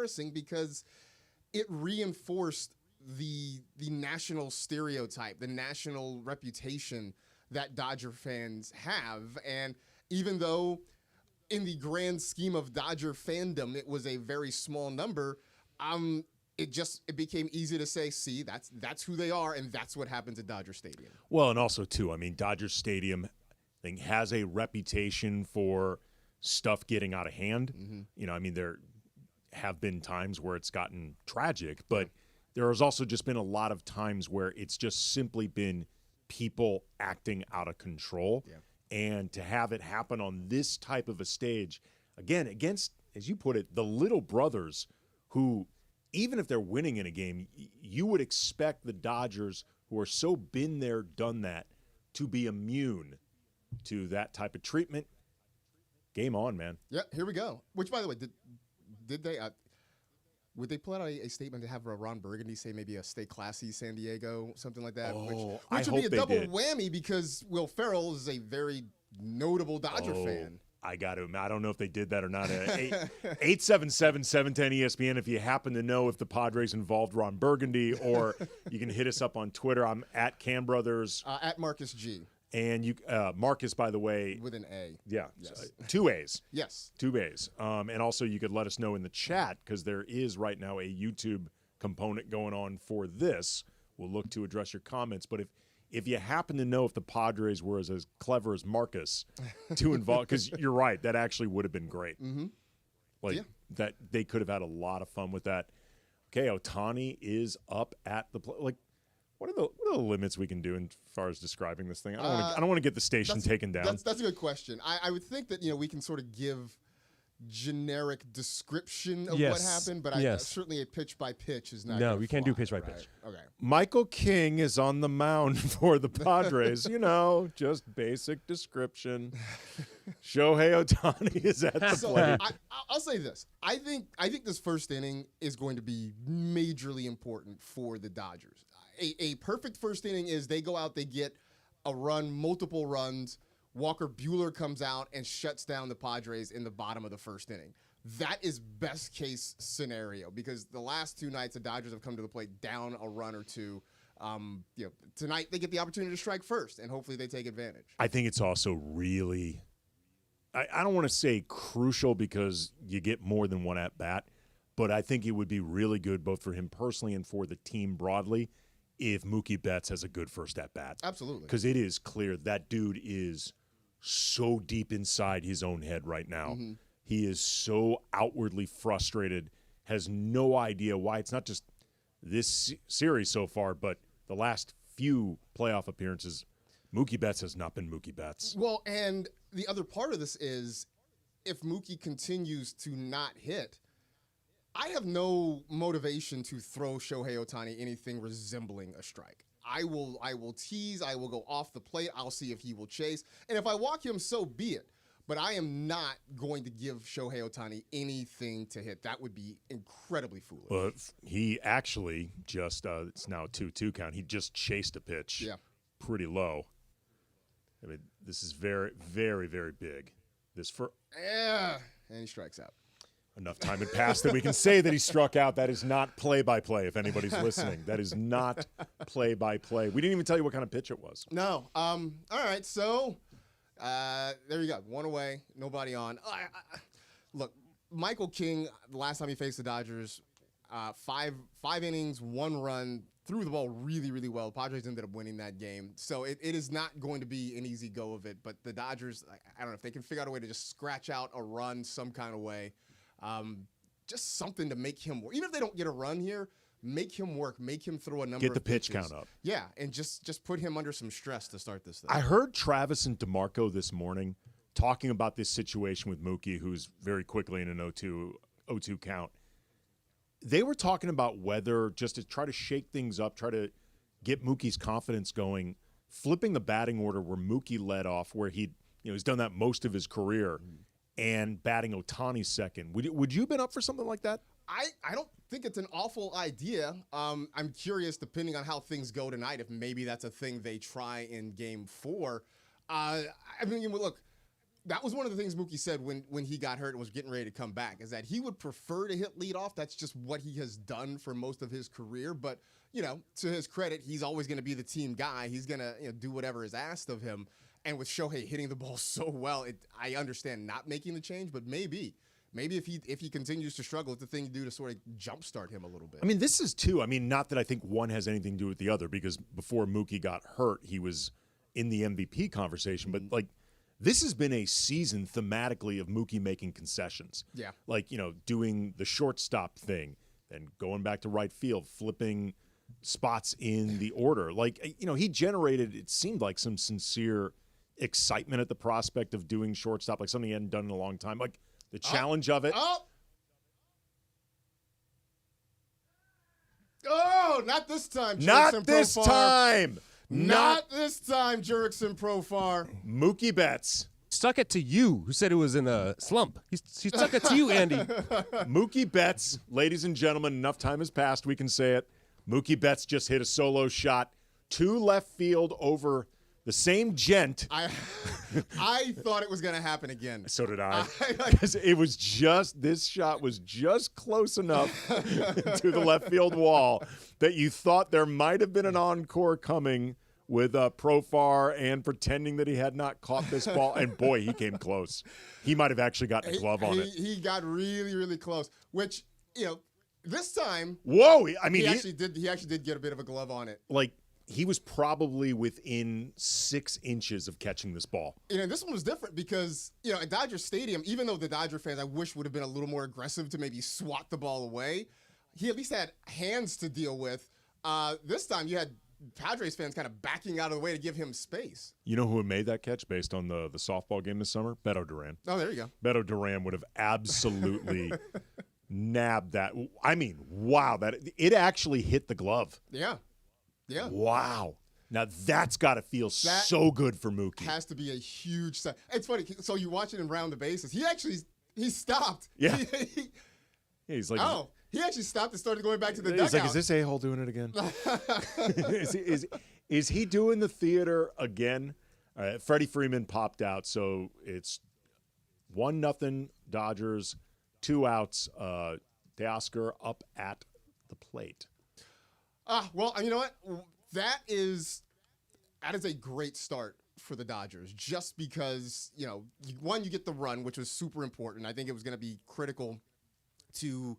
embarrassing because it reinforced the national stereotype, the national reputation that Dodger fans have. And even though in the grand scheme of Dodger fandom, it was a very small number, it became easy to say, see, that's who they are, and that's what happens at Dodger Stadium. Well, and also, too, I mean, Dodger Stadium, I think, has a reputation for stuff getting out of hand. Mm-hmm. You know, I mean, there have been times where it's gotten tragic, but there has also just been a lot of times where it's just simply been people acting out of control. Yeah. And to have it happen on this type of a stage, again, against, as you put it, the little brothers who, even if they're winning in a game, you would expect the Dodgers, who are so been there, done that, to be immune to that type of treatment. Game on, man. Yeah, here we go. Which, by the way, did they would they pull out a statement to have Ron Burgundy say maybe a stay classy San Diego, something like that? Which would be a double whammy because Will Ferrell is a very notable Dodger fan. I don't know if they did that or not. 877-710-ESPN if you happen to know if the Padres involved Ron Burgundy, or you can hit us up on Twitter. I'm at Cam Brothers. At Marcus G. And you, Marcus, by the way. With an A. Yeah. Yes. 2 A's. Yes. 2 A's. And also you could let us know in the chat, because there is right now a YouTube component going on for this. We'll look to address your comments. But if you happen to know if the Padres were as clever as Marcus to involve, because you're right, that actually would have been great. Mm-hmm. That they could have had a lot of fun with that. Okay, Ohtani is up at the play. What are the limits we can do as far as describing this thing? I don't want to get the station taken down. That's a good question. I would think that we can sort of give generic description of what happened, but certainly a pitch by pitch is not. No, we can't do pitch by pitch. Okay. Michael King is on the mound for the Padres. Just basic description. Shohei Ohtani is at the plate. I'll say this. I think this first inning is going to be majorly important for the Dodgers. A perfect first inning is they go out, they get a run, multiple runs. Walker Buehler comes out and shuts down the Padres in the bottom of the first inning. That is best case scenario, because the last two nights the Dodgers have come to the plate down a run or two. Tonight they get the opportunity to strike first, and hopefully they take advantage. I think it's also really, I don't want to say crucial, because you get more than one at bat, but I think it would be really good both for him personally and for the team broadly if Mookie Betts has a good first at bat. Absolutely. Because it is clear that dude is so deep inside his own head right now. Mm-hmm. He is so outwardly frustrated, has no idea why. It's not just this series so far, but the last few playoff appearances, Mookie Betts has not been Mookie Betts. Well, and the other part of this is if Mookie continues to not hit, I have no motivation to throw Shohei Ohtani anything resembling a strike. I will tease, I will go off the plate, I'll see if he will chase. And if I walk him, so be it. But I am not going to give Shohei Ohtani anything to hit. That would be incredibly foolish. But he actually just, it's now a 2-2 count. He just chased a pitch pretty low. I mean, this is very, very, very big. And he strikes out. Enough time had passed that we can say that he struck out. That is not play-by-play, if anybody's listening. That is not play-by-play. We didn't even tell you what kind of pitch it was. No. All right, so there you go. One away, nobody on. Look, Michael King, the last time he faced the Dodgers, five innings, 1 run, threw the ball really, really well. The Padres ended up winning that game. So it is not going to be an easy go of it. But the Dodgers, I don't know, if they can figure out a way to just scratch out a run some kind of way, just something to make him work. Even if they don't get a run here, make him work. Make him throw a number of Get the pitch pitches. count up. Yeah, and just put him under some stress to start this thing. I heard Travis and DeMarco this morning talking about this situation with Mookie, who's very quickly in an 0-2 count. They were talking about whether, just to try to shake things up, try to get Mookie's confidence going, flipping the batting order where Mookie led off, where he's done that most of his career, and batting Ohtani second. Would you have been up for something like that? I don't think it's an awful idea. I'm curious, depending on how things go tonight, if maybe that's a thing they try in Game 4. I mean, look, that was one of the things Mookie said when he got hurt and was getting ready to come back, is that he would prefer to hit leadoff. That's just what he has done for most of his career. But, to his credit, he's always going to be the team guy. He's going to do whatever is asked of him. And with Shohei hitting the ball so well, I understand not making the change, but maybe if he continues to struggle, it's the thing to do to sort of jumpstart him a little bit. I mean, this is too. I mean, not that I think one has anything to do with the other, because before Mookie got hurt, he was in the MVP conversation. But this has been a season thematically of Mookie making concessions. Yeah. Doing the shortstop thing, then going back to right field, flipping spots in the order. He generated, it seemed like, some sincere excitement at the prospect of doing shortstop, like something he hadn't done in a long time. The challenge of it. Oh, not this time, Jurickson Not this Profar. time. Not this time, Jurickson Profar. Mookie Betts. Stuck it to you, who said it was in a slump. He stuck it to you, Andy. Mookie Betts, ladies and gentlemen, enough time has passed, we can say it. Mookie Betts just hit a solo shot to left field over the same gent. I thought it was going to happen again. So did I. Because this shot was just close enough to the left field wall that you thought there might have been an encore coming with Profar and pretending that he had not caught this ball. And boy, he came close. He might have actually gotten a glove on it. He got really, really close, which, this time. Whoa. I mean, he actually did get a bit of a glove on it. He was probably within 6 inches of catching this ball. This one was different because, at Dodger Stadium, even though the Dodger fans, I wish, would have been a little more aggressive to maybe swat the ball away, he at least had hands to deal with. This time you had Padres fans kind of backing out of the way to give him space. You know who made that catch based on the softball game this summer? Beto Duran. Oh, there you go. Beto Duran would have absolutely nabbed that. I mean, wow, it actually hit the glove. Yeah. Yeah. Wow. Now that's got to feel so good for Mookie. Has to be a huge sign. It's funny. So you watch it in round the bases. He stopped. Yeah. He's like, he actually stopped and started going back to the dugout. He's like, is this a-hole doing it again? is he doing the theater again? Freddie Freeman popped out, so it's 1-0 Dodgers, 2 outs. Teoscar up at the plate. Well, you know what? That is a great start for the Dodgers, just because, you get the run, which was super important. I think it was going to be critical to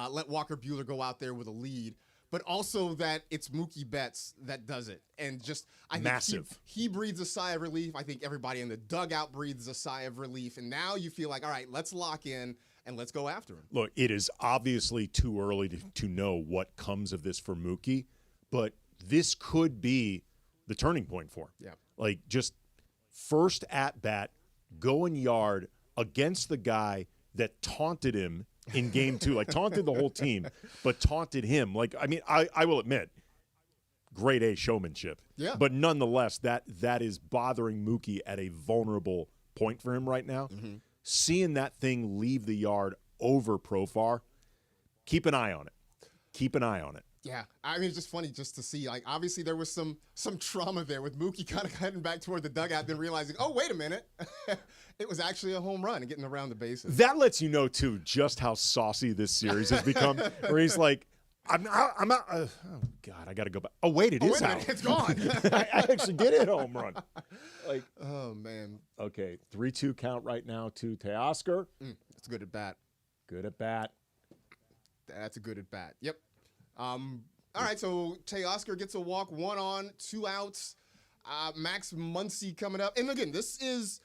let Walker Buehler go out there with a lead, but also that it's Mookie Betts that does it. And just, I massive. think he breathes a sigh of relief. I think everybody in the dugout breathes a sigh of relief. And now you feel like, all right, let's lock in and let's go after him. Look, it is obviously too early to know what comes of this for Mookie, but this could be the turning point for him. Yeah. Just first at bat, going yard against the guy that taunted him in game 2, taunted the whole team, but taunted him. I will admit, grade A showmanship. Yeah. But nonetheless, that is bothering Mookie at a vulnerable point for him right now. Mm-hmm. Seeing that thing leave the yard over Profar, keep an eye on it. Keep an eye on it. Yeah, I mean, it's just funny just to see. Obviously there was some trauma there with Mookie kind of heading back toward the dugout, then realizing, oh, wait a minute, it was actually a home run and getting around the bases. That lets you know too just how saucy this series has become. Where he's like, I'm not. Oh God, I got to go back. Oh wait, it is out. It's gone. I actually did hit a home run. Oh man. Okay, 3-2 count right now to Teoscar. That's good at bat. Good at bat. That's a good at bat. Yep. All right, so Teoscar gets a walk, 1 on, 2 outs. Max Muncy coming up, and again, this is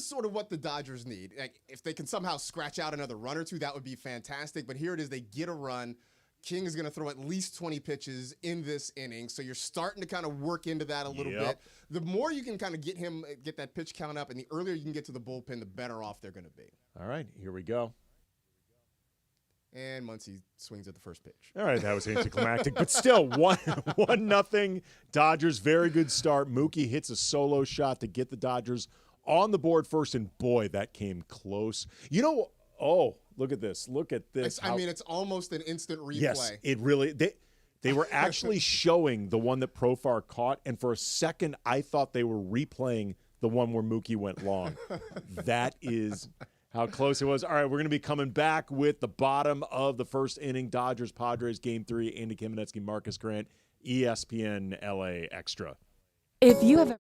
sort of what the Dodgers need. If they can somehow scratch out another run or two, that would be fantastic. But here it is, they get a run. King is going to throw at least 20 pitches in this inning, so you're starting to kind of work into that a little bit. The more you can kind of get that pitch count up, and the earlier you can get to the bullpen, the better off they're going to be. All right, here we go. And Muncy swings at the first pitch. All right, that was anticlimactic, but still 1-0 Dodgers. Very good start. Mookie hits a solo shot to get the Dodgers on the board first, and boy, that came close. Look at this. Look at this. It's almost an instant replay. Yes, it really. They were actually showing the one that Profar caught, and for a second, I thought they were replaying the one where Mookie went long. That is how close it was. All right, we're going to be coming back with the bottom of the first inning. Dodgers-Padres, Game 3. Andy Kamenetzky, Marcas Grant, ESPN LA Extra. If you have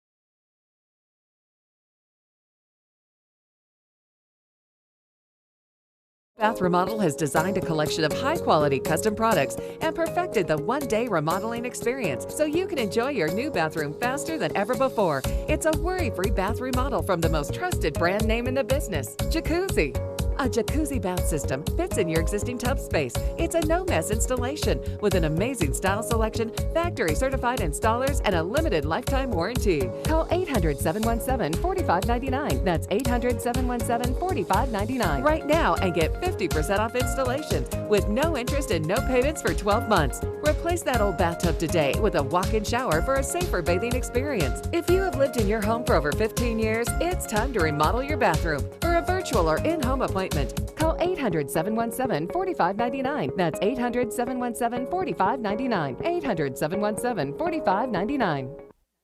Bath Remodel has designed a collection of high-quality custom products and perfected the one-day remodeling experience so you can enjoy your new bathroom faster than ever before. It's a worry-free bath remodel from the most trusted brand name in the business, Jacuzzi. A jacuzzi bath system fits in your existing tub space. It's a no-mess installation with an amazing style selection, factory-certified installers, and a limited lifetime warranty. Call 800-717-4599. That's 800-717-4599 right now and get 50% off installation with no interest and no payments for 12 months. Replace that old bathtub today with a walk-in shower for a safer bathing experience. If you have lived in your home for over 15 years, it's time to remodel your bathroom. For a virtual or in-home appointment, call 800-717-4599. That's 800-717-4599. 800-717-4599.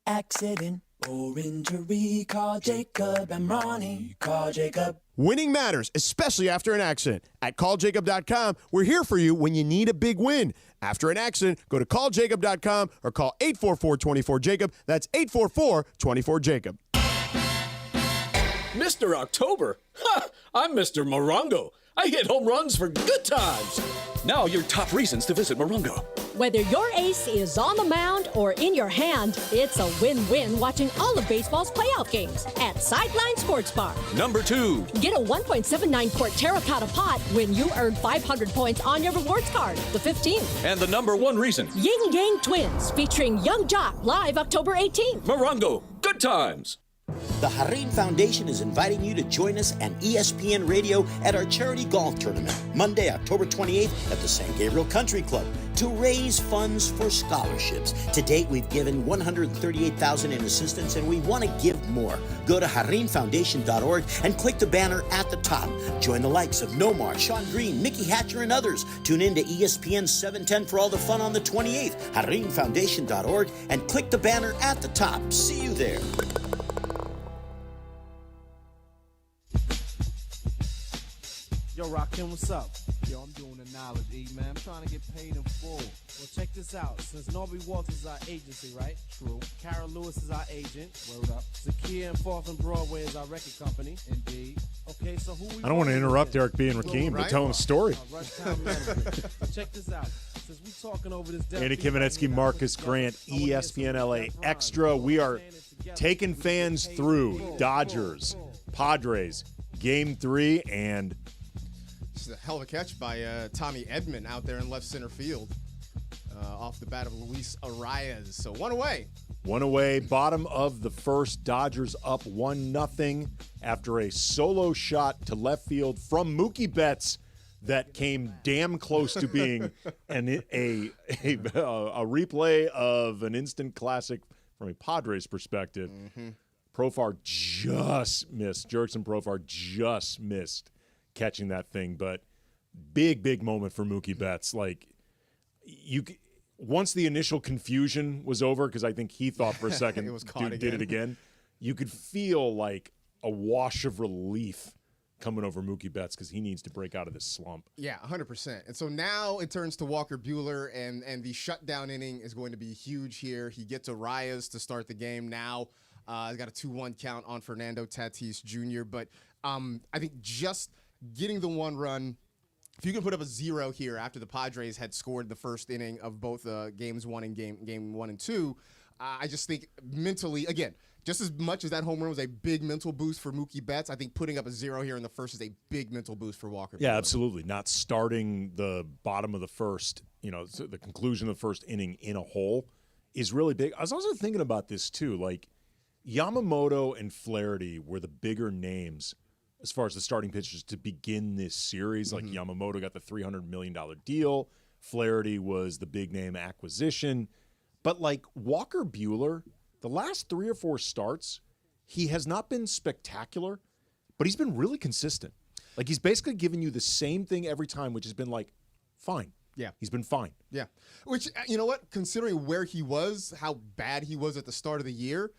Accident or injury, call Jacob and Ronnie. Call Jacob. Winning matters, especially after an accident. At calljacob.com, we're here for you when you need a big win. After an accident, go to calljacob.com or call 844-24-JACOB. That's 844-24-JACOB. Mr. October? Ha! I'm Mr. Morongo. I hit home runs for good times. Now your top reasons to visit Morongo. Whether your ace is on the mound or in your hand, it's a win-win watching all of baseball's playoff games at Sideline Sports Bar. Number 2. Get a 1.79-quart terracotta pot when you earn 500 points on your rewards card, the 15th. And the number 1 reason. Yin Yang Twins, featuring Young Jock, live October 18th. Morongo, good times. The Hern Foundation is inviting you to join us and ESPN Radio at our charity golf tournament, Monday, October 28th at the San Gabriel Country Club, to raise funds for scholarships. To date, we've given $138,000 in assistance, and we want to give more. Go to HernFoundation.org and click the banner at the top. Join the likes of Nomar, Sean Green, Mickey Hatcher, and others. Tune in to ESPN 710 for all the fun on the 28th. HernFoundation.org and click the banner at the top. See you there. Yo, Rakim, what's up? Yo, I'm doing the knowledge, E, man. I'm trying to get paid in full. Well, check this out. Since Norby Walters is our agency, right? True. Kara Lewis is our agent. Word up. Zakia and Fourth and Broadway is our record company. Indeed. Okay, so who we I don't want to interrupt Eric B. and Rakim, but tell him a story. Check this out. Since we talking over this Andy Kamenetzky, Marcas Grant, ESPN LA Extra. We are taking fans through Dodgers, Padres, Game 3, and This is a hell of a catch by Tommy Edman out there in left center field off the bat of Luis Arias. So one away. One away, bottom of the first. Dodgers up 1-0 after a solo shot to left field from Mookie Betts that came damn close to being a replay of an instant classic from a Padres perspective. Mm-hmm. Profar just missed. Jurickson Profar just missed catching that thing, but big moment for Mookie Betts. Like, once the initial confusion was over, because I think he thought for a second it was caught did it again, you could feel like a wash of relief coming over Mookie Betts because he needs to break out of this slump. Yeah, 100%. And so now it turns to Walker Buehler, and the shutdown inning is going to be huge here. He gets Arias to start the game now. He's got a 2-1 count on Fernando Tatis Jr., but I think just getting the one run, if you can put up a 0 here after the Padres had scored the first inning of both games 1 and game 1 and 2, I just think mentally, again, just as much as that home run was a big mental boost for Mookie Betts, I think putting up a 0 here in the first is a big mental boost for Walker. Yeah, absolutely. Not starting the bottom of the first, the conclusion of the first inning in a hole is really big. I was also thinking about this too. Like, Yamamoto and Flaherty were the bigger names as far as the starting pitchers to begin this series. Like, Yamamoto got the $300 million deal. Flaherty was the big name acquisition. But like Walker Buehler, the last 3 or 4 starts, he has not been spectacular, but he's been really consistent. Like, he's basically given you the same thing every time, which has been like, fine. Yeah. He's been fine. Yeah. Which, you know what? Considering where he was, how bad he was at the start of the year,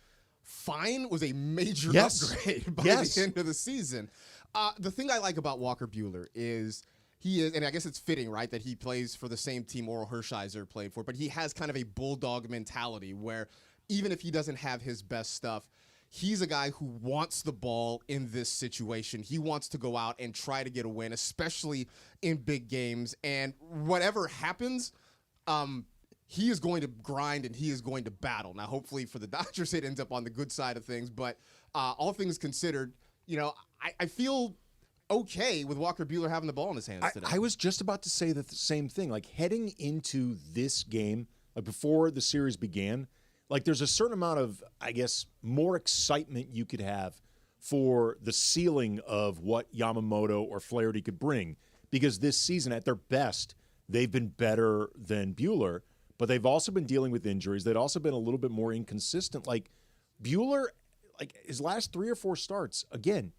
fine was a major Yes. upgrade by Yes. the end of the season. The thing I like about Walker Buehler is he is, and I guess it's fitting, right, that he plays for the same team Oral Hershiser played for, but he has kind of a bulldog mentality where even if he doesn't have his best stuff, he's a guy who wants the ball in this situation. He wants to go out and try to get a win, especially in big games. And whatever happens, he is going to grind and he is going to battle. Now, hopefully for the Dodgers, it ends up on the good side of things. But all things considered, I feel okay with Walker Buehler having the ball in his hands today. I was just about to say the same thing. Like, heading into this game, like before the series began, like there's a certain amount of, I guess, more excitement you could have for the ceiling of what Yamamoto or Flaherty could bring. Because this season, at their best, they've been better than Buehler, but they've also been dealing with injuries. They've also been a little bit more inconsistent. Like, Buehler, like his last 3 or 4 starts, again,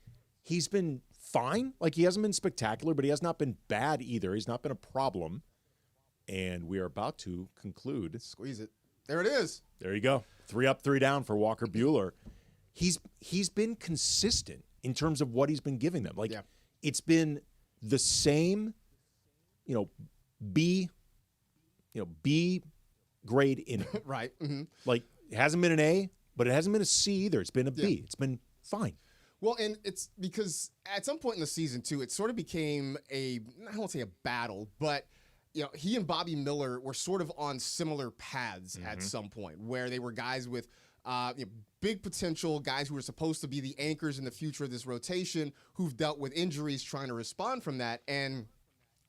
he's been fine. Like, he hasn't been spectacular, but he has not been bad either. He's not been a problem. And we are about to conclude. Squeeze it. There it is. There you go. 3 up, 3 down for Walker Buehler. He's been consistent in terms of what he's been giving them. Like, it's been the same, B grade inning. Right. Mm-hmm. Like, it hasn't been an A, but it hasn't been a C either. It's been a B. It's been fine. Well, and it's because at some point in the season, too, it sort of became I won't say a battle, but he and Bobby Miller were sort of on similar paths at some point where they were guys with big potential, guys who were supposed to be the anchors in the future of this rotation, who've dealt with injuries trying to respond from that. And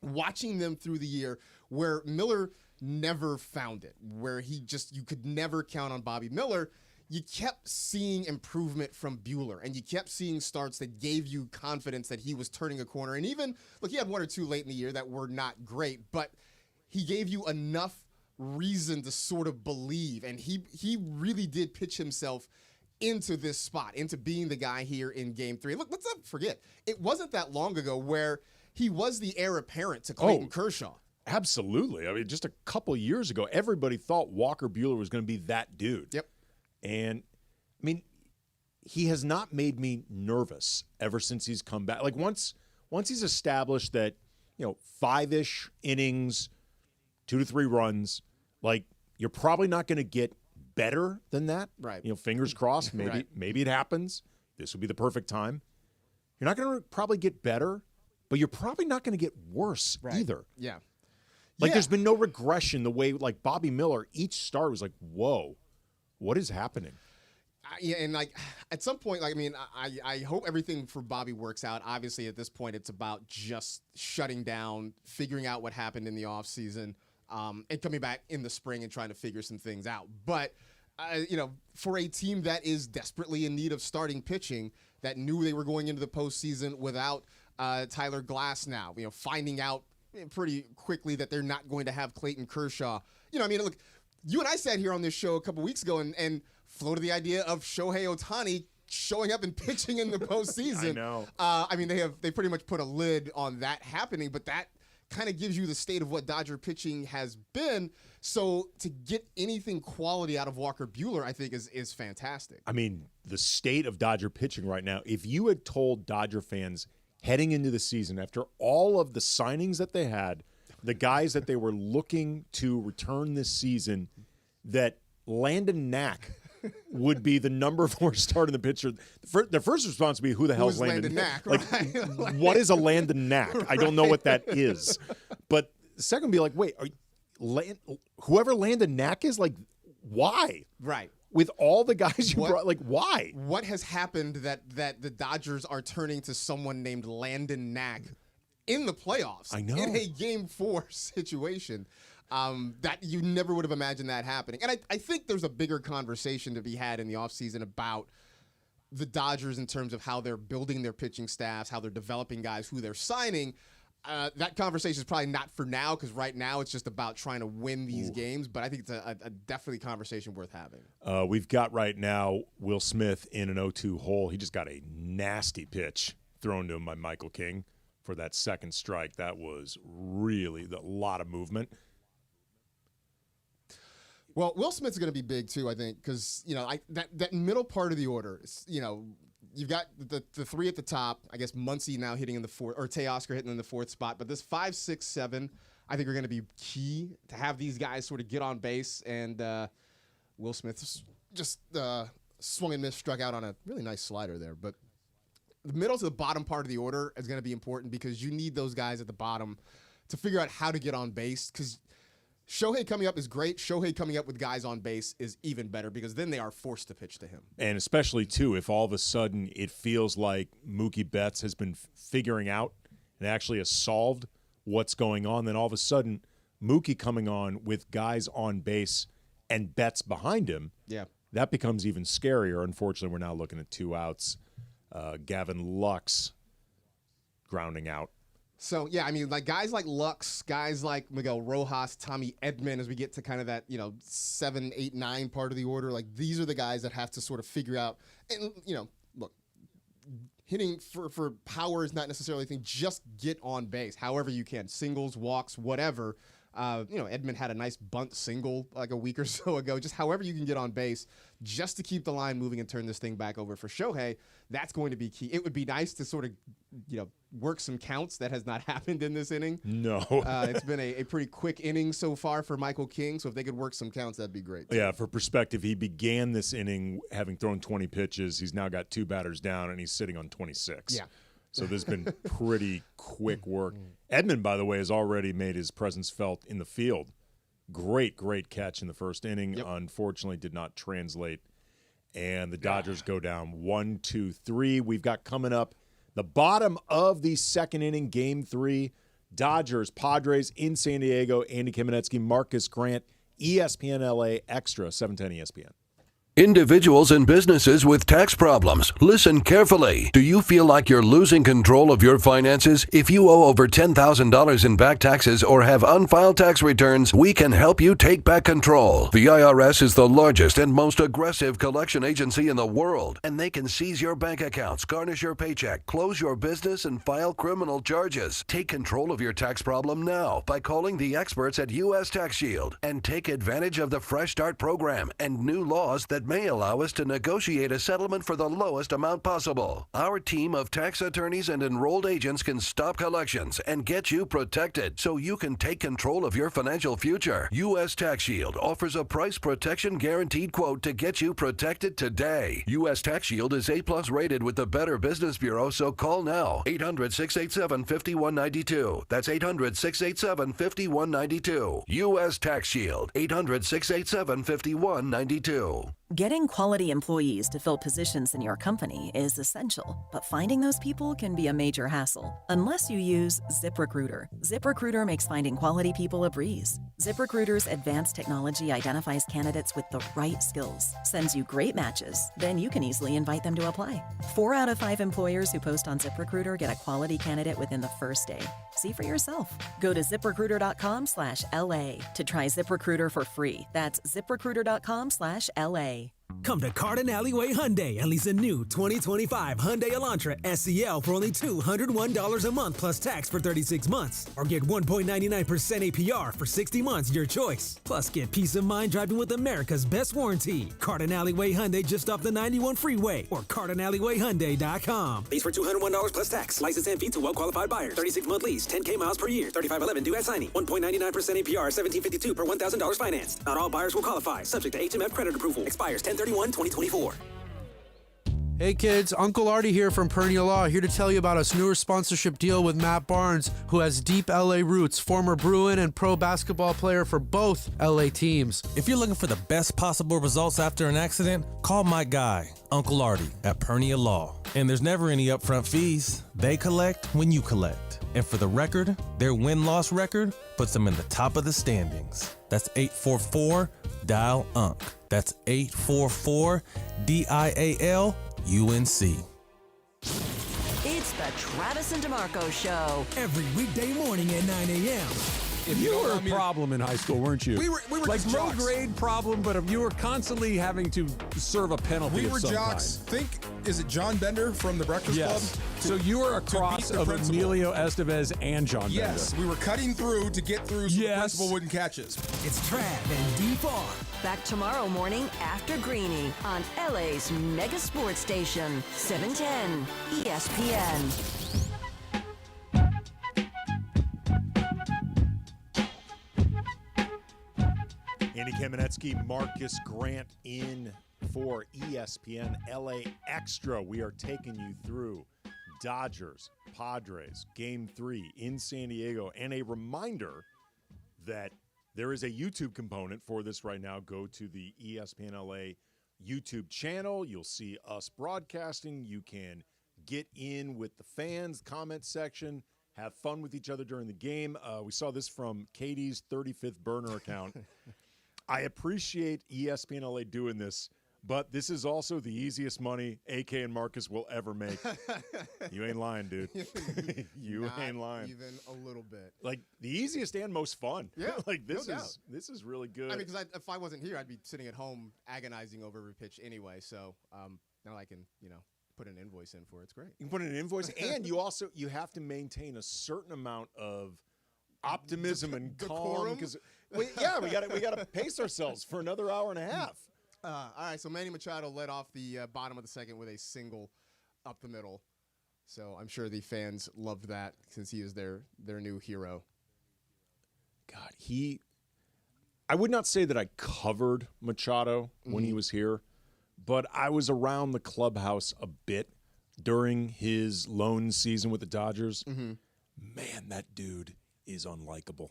watching them through the year where Miller never found it, where you could never count on Bobby Miller, you kept seeing improvement from Buehler, and you kept seeing starts that gave you confidence that he was turning a corner. And even, look, he had 1 or 2 late in the year that were not great, but he gave you enough reason to sort of believe. And he really did pitch himself into this spot, into being the guy here in Game 3. Look, let's not forget, it wasn't that long ago where he was the heir apparent to Clayton Kershaw. Absolutely. I mean, just a couple years ago, everybody thought Walker Buehler was going to be that dude. Yep. And, I mean, he has not made me nervous ever since he's come back. Like, once he's established that, 5-ish innings, 2 to 3 runs, like, you're probably not going to get better than that. Right. Fingers crossed. Maybe it happens. This would be the perfect time. You're not going to probably get better, but you're probably not going to get worse either. Yeah. Like, there's been no regression the way, like, Bobby Miller, each start was like, whoa. What is happening? And like at some point, like, I mean, I hope everything for Bobby works out. Obviously, at this point, it's about just shutting down, figuring out what happened in the offseason, and coming back in the spring and trying to figure some things out. But, for a team that is desperately in need of starting pitching, that knew they were going into the postseason without Tyler Glass now, finding out pretty quickly that they're not going to have Clayton Kershaw. Look, you and I sat here on this show a couple weeks ago and floated the idea of Shohei Ohtani showing up and pitching in the postseason. I know. They pretty much put a lid on that happening, but that kind of gives you the state of what Dodger pitching has been. So to get anything quality out of Walker Buehler, I think is fantastic. I mean, the state of Dodger pitching right now, if you had told Dodger fans heading into the season, after all of the signings that they had, the guys that they were looking to return this season, that Landon Knack would be the number 4 starter in the pitcher. The first response would be, who the hell is Landon Knack? Like, what is a Landon Knack? I don't know what that is. But the second would be like, wait, whoever Landon Knack is, like, why? Right. With all the guys you brought, like, why? What has happened that the Dodgers are turning to someone named Landon Knack in the playoffs? I know. In a Game 4 situation. That you never would have imagined that happening. And I think there's a bigger conversation to be had in the offseason about the Dodgers in terms of how they're building their pitching staffs, how they're developing guys, who they're signing. That conversation is probably not for now, because right now it's just about trying to win these games. But I think it's a definitely conversation worth having. We've got right now Will Smith in an 0-2 hole. He just got a nasty pitch thrown to him by Michael King for that second strike. That was really a lot of movement. Well, Will Smith's going to be big too, I think, because that middle part of the order, you've got the three at the top. I guess Muncy now hitting in the fourth, or Teoscar hitting in the fourth spot. But this 5, 6, 7, I think are going to be key to have these guys sort of get on base. And Will Smith just swung and missed, struck out on a really nice slider there. But the middle to the bottom part of the order is going to be important because you need those guys at the bottom to figure out how to get on base, because Shohei coming up is great. Shohei coming up with guys on base is even better because then they are forced to pitch to him. And especially, too, if all of a sudden it feels like Mookie Betts has been figuring out and actually has solved what's going on, then all of a sudden Mookie coming on with guys on base and Betts behind him, that becomes even scarier. Unfortunately, we're now looking at 2 outs. Gavin Lux grounding out. So, yeah, I mean, like guys like Lux, guys like Miguel Rojas, Tommy Edman, as we get to kind of that, 7, 8, 9 part of the order, like these are the guys that have to sort of figure out. And, look, hitting for power is not necessarily a thing. Just get on base however you can. Singles, walks, whatever. Edman had a nice bunt single like a week or so ago. Just however you can get on base just to keep the line moving and turn this thing back over for Shohei. That's going to be key. It would be nice to sort of, work some counts. That has not happened in this inning. No. It's been a pretty quick inning so far for Michael King. So if they could work some counts, that'd be great. Yeah, for perspective, he began this inning having thrown 20 pitches. He's now got 2 batters down, and he's sitting on 26. Yeah. So this has been pretty quick work. Edmund, by the way, has already made his presence felt in the field. Great catch in the first inning. Yep. Unfortunately, did not translate. And the Dodgers go down 1-2-3. We've got coming up the bottom of the second inning, Game 3. Dodgers, Padres in San Diego. Andy Kamenetzky, Marcus Grant, ESPN LA Extra, 710 ESPN. Individuals and businesses with tax problems, listen carefully. Do you feel like you're losing control of your finances? If you owe over $10,000 in back taxes or have unfiled tax returns, we can help you take back control. The IRS is the largest and most aggressive collection agency in the world, and they can seize your bank accounts, garnish your paycheck, close your business, and file criminal charges. Take control of your tax problem now by calling the experts at U.S. Tax Shield and take advantage of the Fresh Start program and new laws that may allow us to negotiate a settlement for the lowest amount possible. Our team of tax attorneys and enrolled agents can stop collections and get you protected so you can take control of your financial future. U.S. Tax Shield offers a price protection guaranteed quote to get you protected today. U.S. Tax Shield is A+ rated with the Better Business Bureau, so call now. 800-687-5192. That's 800-687-5192. U.S. Tax Shield. 800-687-5192. Getting quality employees to fill positions in your company is essential, but finding those people can be a major hassle unless you use ZipRecruiter. ZipRecruiter makes finding quality people a breeze. ZipRecruiter's advanced technology identifies candidates with the right skills, sends you great matches, then you can easily invite them to apply. 4 out of 5 employers who post on ZipRecruiter get a quality candidate within the first day. See for yourself. Go to ZipRecruiter.com/LA to try ZipRecruiter for free. That's ZipRecruiter.com/LA. Come to Carden Alleyway Hyundai and lease a new 2025 Hyundai Elantra SEL for only $201 a month plus tax for 36 months. Or get 1.99% APR for 60 months, your choice. Plus, get peace of mind driving with America's best warranty. Carden Alleyway Hyundai just off the 91 freeway or CardenAlleyWayHyundai.com. Lease for $201 plus tax. License and fee to well-qualified buyers. 36-month lease, 10K miles per year, 3511 due at signing. 1.99% APR, $1,752 per $1,000 financed. Not all buyers will qualify. Subject to HMF credit approval. Expires 10/31/2024. Hey kids, Uncle Artie here from Perennial Law, here to tell you about a newer sponsorship deal with Matt Barnes, who has deep LA roots, former Bruin and pro basketball player for both LA teams. If you're looking for the best possible results after an accident, call my guy, Uncle Artie, at Perennial Law. And there's never any upfront fees. They collect when you collect. And for the record, their win-loss record puts them in the top of the standings. That's 844-DIAL-UNC. That's 844-DIAL-UNC. It's the Travis and DeMarco Show. Every weekday morning at 9 a.m. You were a problem in high school, weren't you? We were like just low jocks. grade problem, but you were constantly having to serve a penalty. We of were some jocks. kind. Is it John Bender from the Breakfast Yes. Club? So you were a cross of Emilio Estevez and John Yes, Bender. we were cutting through to get through so the principal wouldn't catch us. It's Trav and D-Far. Back tomorrow morning after Greeny on LA's mega sports station, 710 ESPN. Andy Kamenetzky, Marcus Grant in for ESPN LA Extra. We are taking you through Dodgers, Padres, Game 3 in San Diego. And a reminder that there is a YouTube component for this right now. Go to the ESPN LA YouTube channel. You'll see us broadcasting. You can get in with the fans, comment section, have fun with each other during the game. We saw this from Katie's 35th burner account. I appreciate ESPN LA doing this, but this is also the easiest money AK and Marcus will ever make. You ain't lying, dude. You ain't lying. Even a little bit. Like the easiest and most fun. Yeah, like this no is doubt. this is really good. I mean, because if I wasn't here, I'd be sitting at home agonizing over every pitch anyway. So now I can, put an invoice in for it. It's great. You can put in an invoice, and you have to maintain a certain amount of optimism and calm because we got to pace ourselves for another hour and a half. All right, so Manny Machado led off the bottom of the second with a single up the middle. So I'm sure the fans loved that since he is their new hero. God, I would not say that I covered Machado when he was here, but I was around the clubhouse a bit during his loan season with the Dodgers. Man, that dude is unlikable.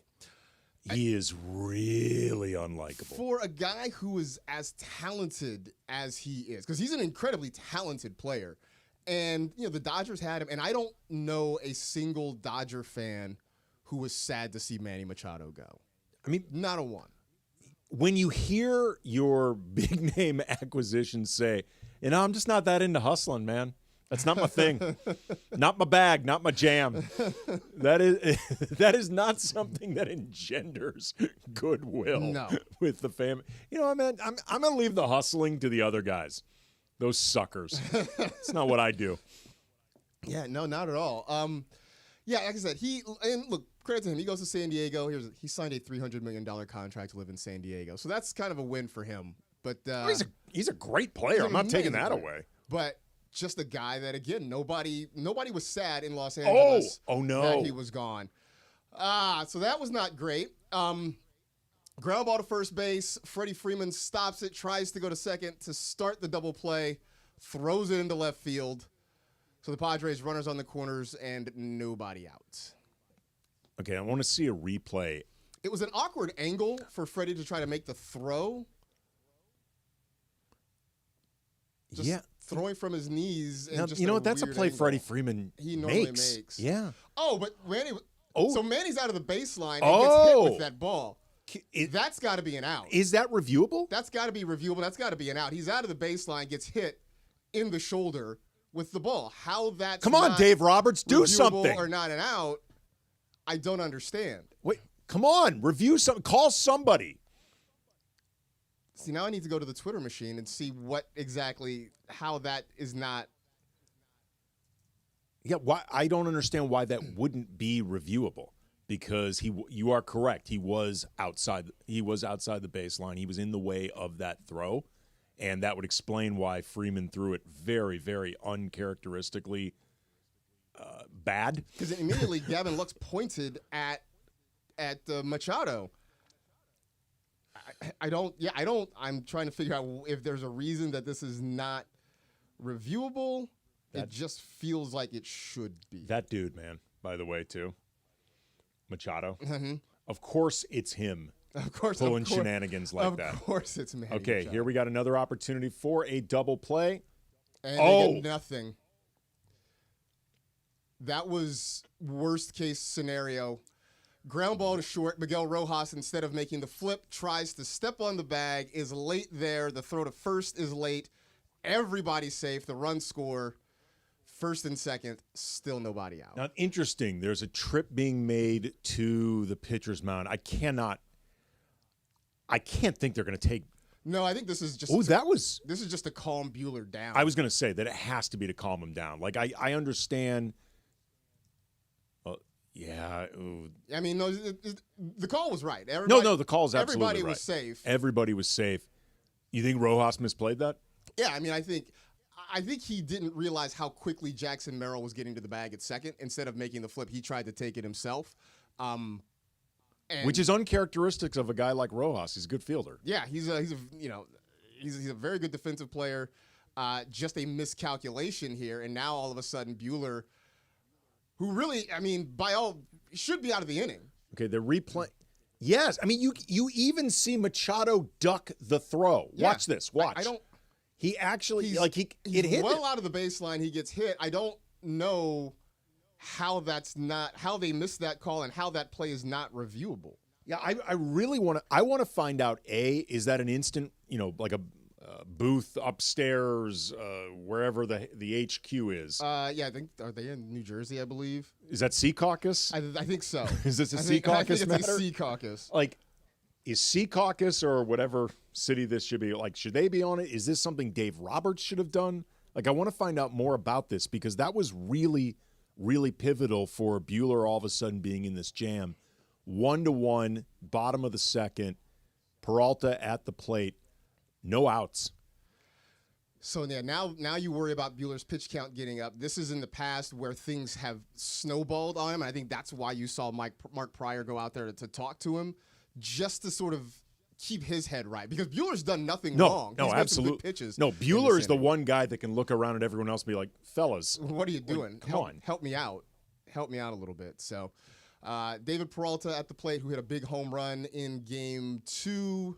He is really unlikable. For a guy who is as talented as he is, because he's an incredibly talented player. And, the Dodgers had him, and I don't know a single Dodger fan who was sad to see Manny Machado go. I mean, not a one. When you hear your big name acquisition say, I'm just not that into hustling, man. That's not my thing. Not my bag, not my jam. That is not something that engenders goodwill with the family. I'm going to leave the hustling to the other guys. Those suckers. It's not what I do. Yeah, no, not at all. Like I said, look, credit to him. He goes to San Diego. He signed a $300 million contract to live in San Diego. So that's kind of a win for him. But he's a great player. I'm not taking that away. But just a guy that, again, nobody was sad in Los Angeles that he was gone. So that was not great. Ground ball to first base. Freddie Freeman stops it, tries to go to second to start the double play, throws it into left field. So the Padres runners on the corners and nobody out. Okay, I want to see a replay. It was an awkward angle for Freddie to try to make the throw. Just throwing from his knees. And Now, that's a play angle. Freddie Freeman he normally makes. Yeah. Oh, but Manny. So Manny's out of the baseline and gets hit with that ball. That's got to be an out. Is that reviewable? That's got to be reviewable. That's got to be an out. He's out of the baseline, gets hit in the shoulder with the ball. How that's come on, Dave Roberts, do something. Or not an out, I don't understand. Wait, come on, review something. Call somebody. See, now I need to go to the Twitter machine and see how that is not. Yeah, why? I don't understand why that wouldn't be reviewable. Because you are correct. He was outside the baseline. He was in the way of that throw, and that would explain why Freeman threw it very, very uncharacteristically bad. Because immediately Gavin Lux pointed at Machado. I'm trying to figure out if there's a reason that this is not reviewable. It just feels like it should be. That dude, man, by the way, too. Machado. Mm-hmm. Of course it's him. Of course. Pulling shenanigans like that. Of course it's Manny Okay, Machado. here we got another opportunity for a double play. And they get nothing. That was worst case scenario. Ground ball to short. Miguel Rojas, instead of making the flip, tries to step on the bag, is late there. The throw to first is late. Everybody's safe. The run score. first and second, still nobody out. Now, interesting. There's a trip being made to the pitcher's mound. I can't think they're going to take. No, I think this is just. Oh, this is just to calm Buehler down. I was going to say that it has to be to calm him down. Like I understand. Yeah. I mean, no, the call was right. No, the call is absolutely everybody right. was safe. Everybody was safe. You think Rojas misplayed that? Yeah, I mean, I think he didn't realize how quickly Jackson Merrill was getting to the bag at second. Instead of making the flip, he tried to take it himself. Which is uncharacteristic of a guy like Rojas. He's a good fielder. Yeah, he's a very good defensive player. Just a miscalculation here, and now all of a sudden Buehler, who really, I mean, should be out of the inning. Okay, they're replaying. Yes, I mean you even see Machado duck the throw. Yeah. Watch this. Watch. I don't. He actually He's hit well out of the baseline. He gets hit. I don't know how they missed that call and how that play is not reviewable. Yeah, I really want to find out, is that an instant, like a booth upstairs, wherever the HQ is? Yeah, I think, are they in New Jersey, I believe? Is that Sea Caucus? I think so. Is this a Sea Caucus matter? I think it's a Sea Caucus. Like, is Sea Caucus or whatever city this should be, like, should they be on it? Is this something Dave Roberts should have done? Like, I want to find out more about this because that was really, really pivotal for Buehler all of a sudden being in this jam. 1-1, bottom of the second, Peralta at the plate, no outs. So yeah, now you worry about Buehler's pitch count getting up. This is in the past where things have snowballed on him. I think that's why you saw Mark Pryor go out there to talk to him, just to sort of keep his head right. Because Buehler's done nothing wrong. No, He's got absolutely. some good pitches. No, Buehler is the one guy that can look around at everyone else and be like, fellas. What are you doing? Come on. Help me out. Help me out a little bit. So David Peralta at the plate, who hit a big home run in Game 2.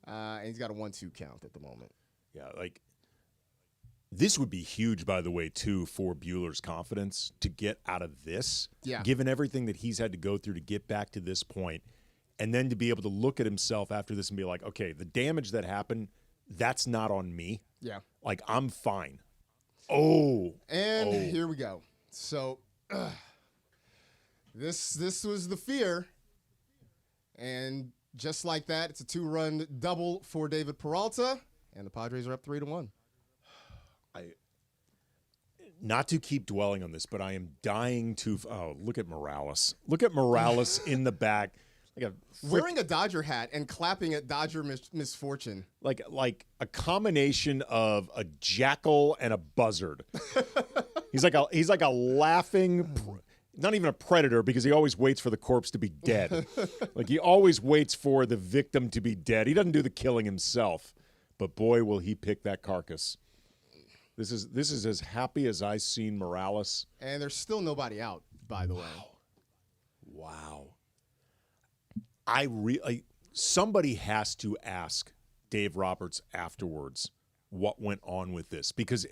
And he's got a 1-2 count at the moment. Yeah, like, this would be huge, by the way, too, for Buehler's confidence to get out of this. Yeah. Given everything that he's had to go through to get back to this point, and then to be able to look at himself after this and be like, okay, the damage that happened, that's not on me. Yeah. Like, I'm fine. And here we go. So this was the fear. And just like that, it's a 2-run double for David Peralta, and the Padres are up 3-1. Not to keep dwelling on this, but I am dying to. Oh, look at Morales! Look at Morales in the back, Wearing a Dodger hat and clapping at Dodger misfortune. Like a combination of a jackal and a buzzard. He's like a laughing. Not even a predator, because he always waits for the corpse to be dead. Like, he always waits for the victim to be dead. He doesn't do the killing himself, but boy, will he pick that carcass. This is as happy as I've seen Morales. And there's still nobody out, by the way. Wow. Somebody has to ask Dave Roberts afterwards what went on with this, because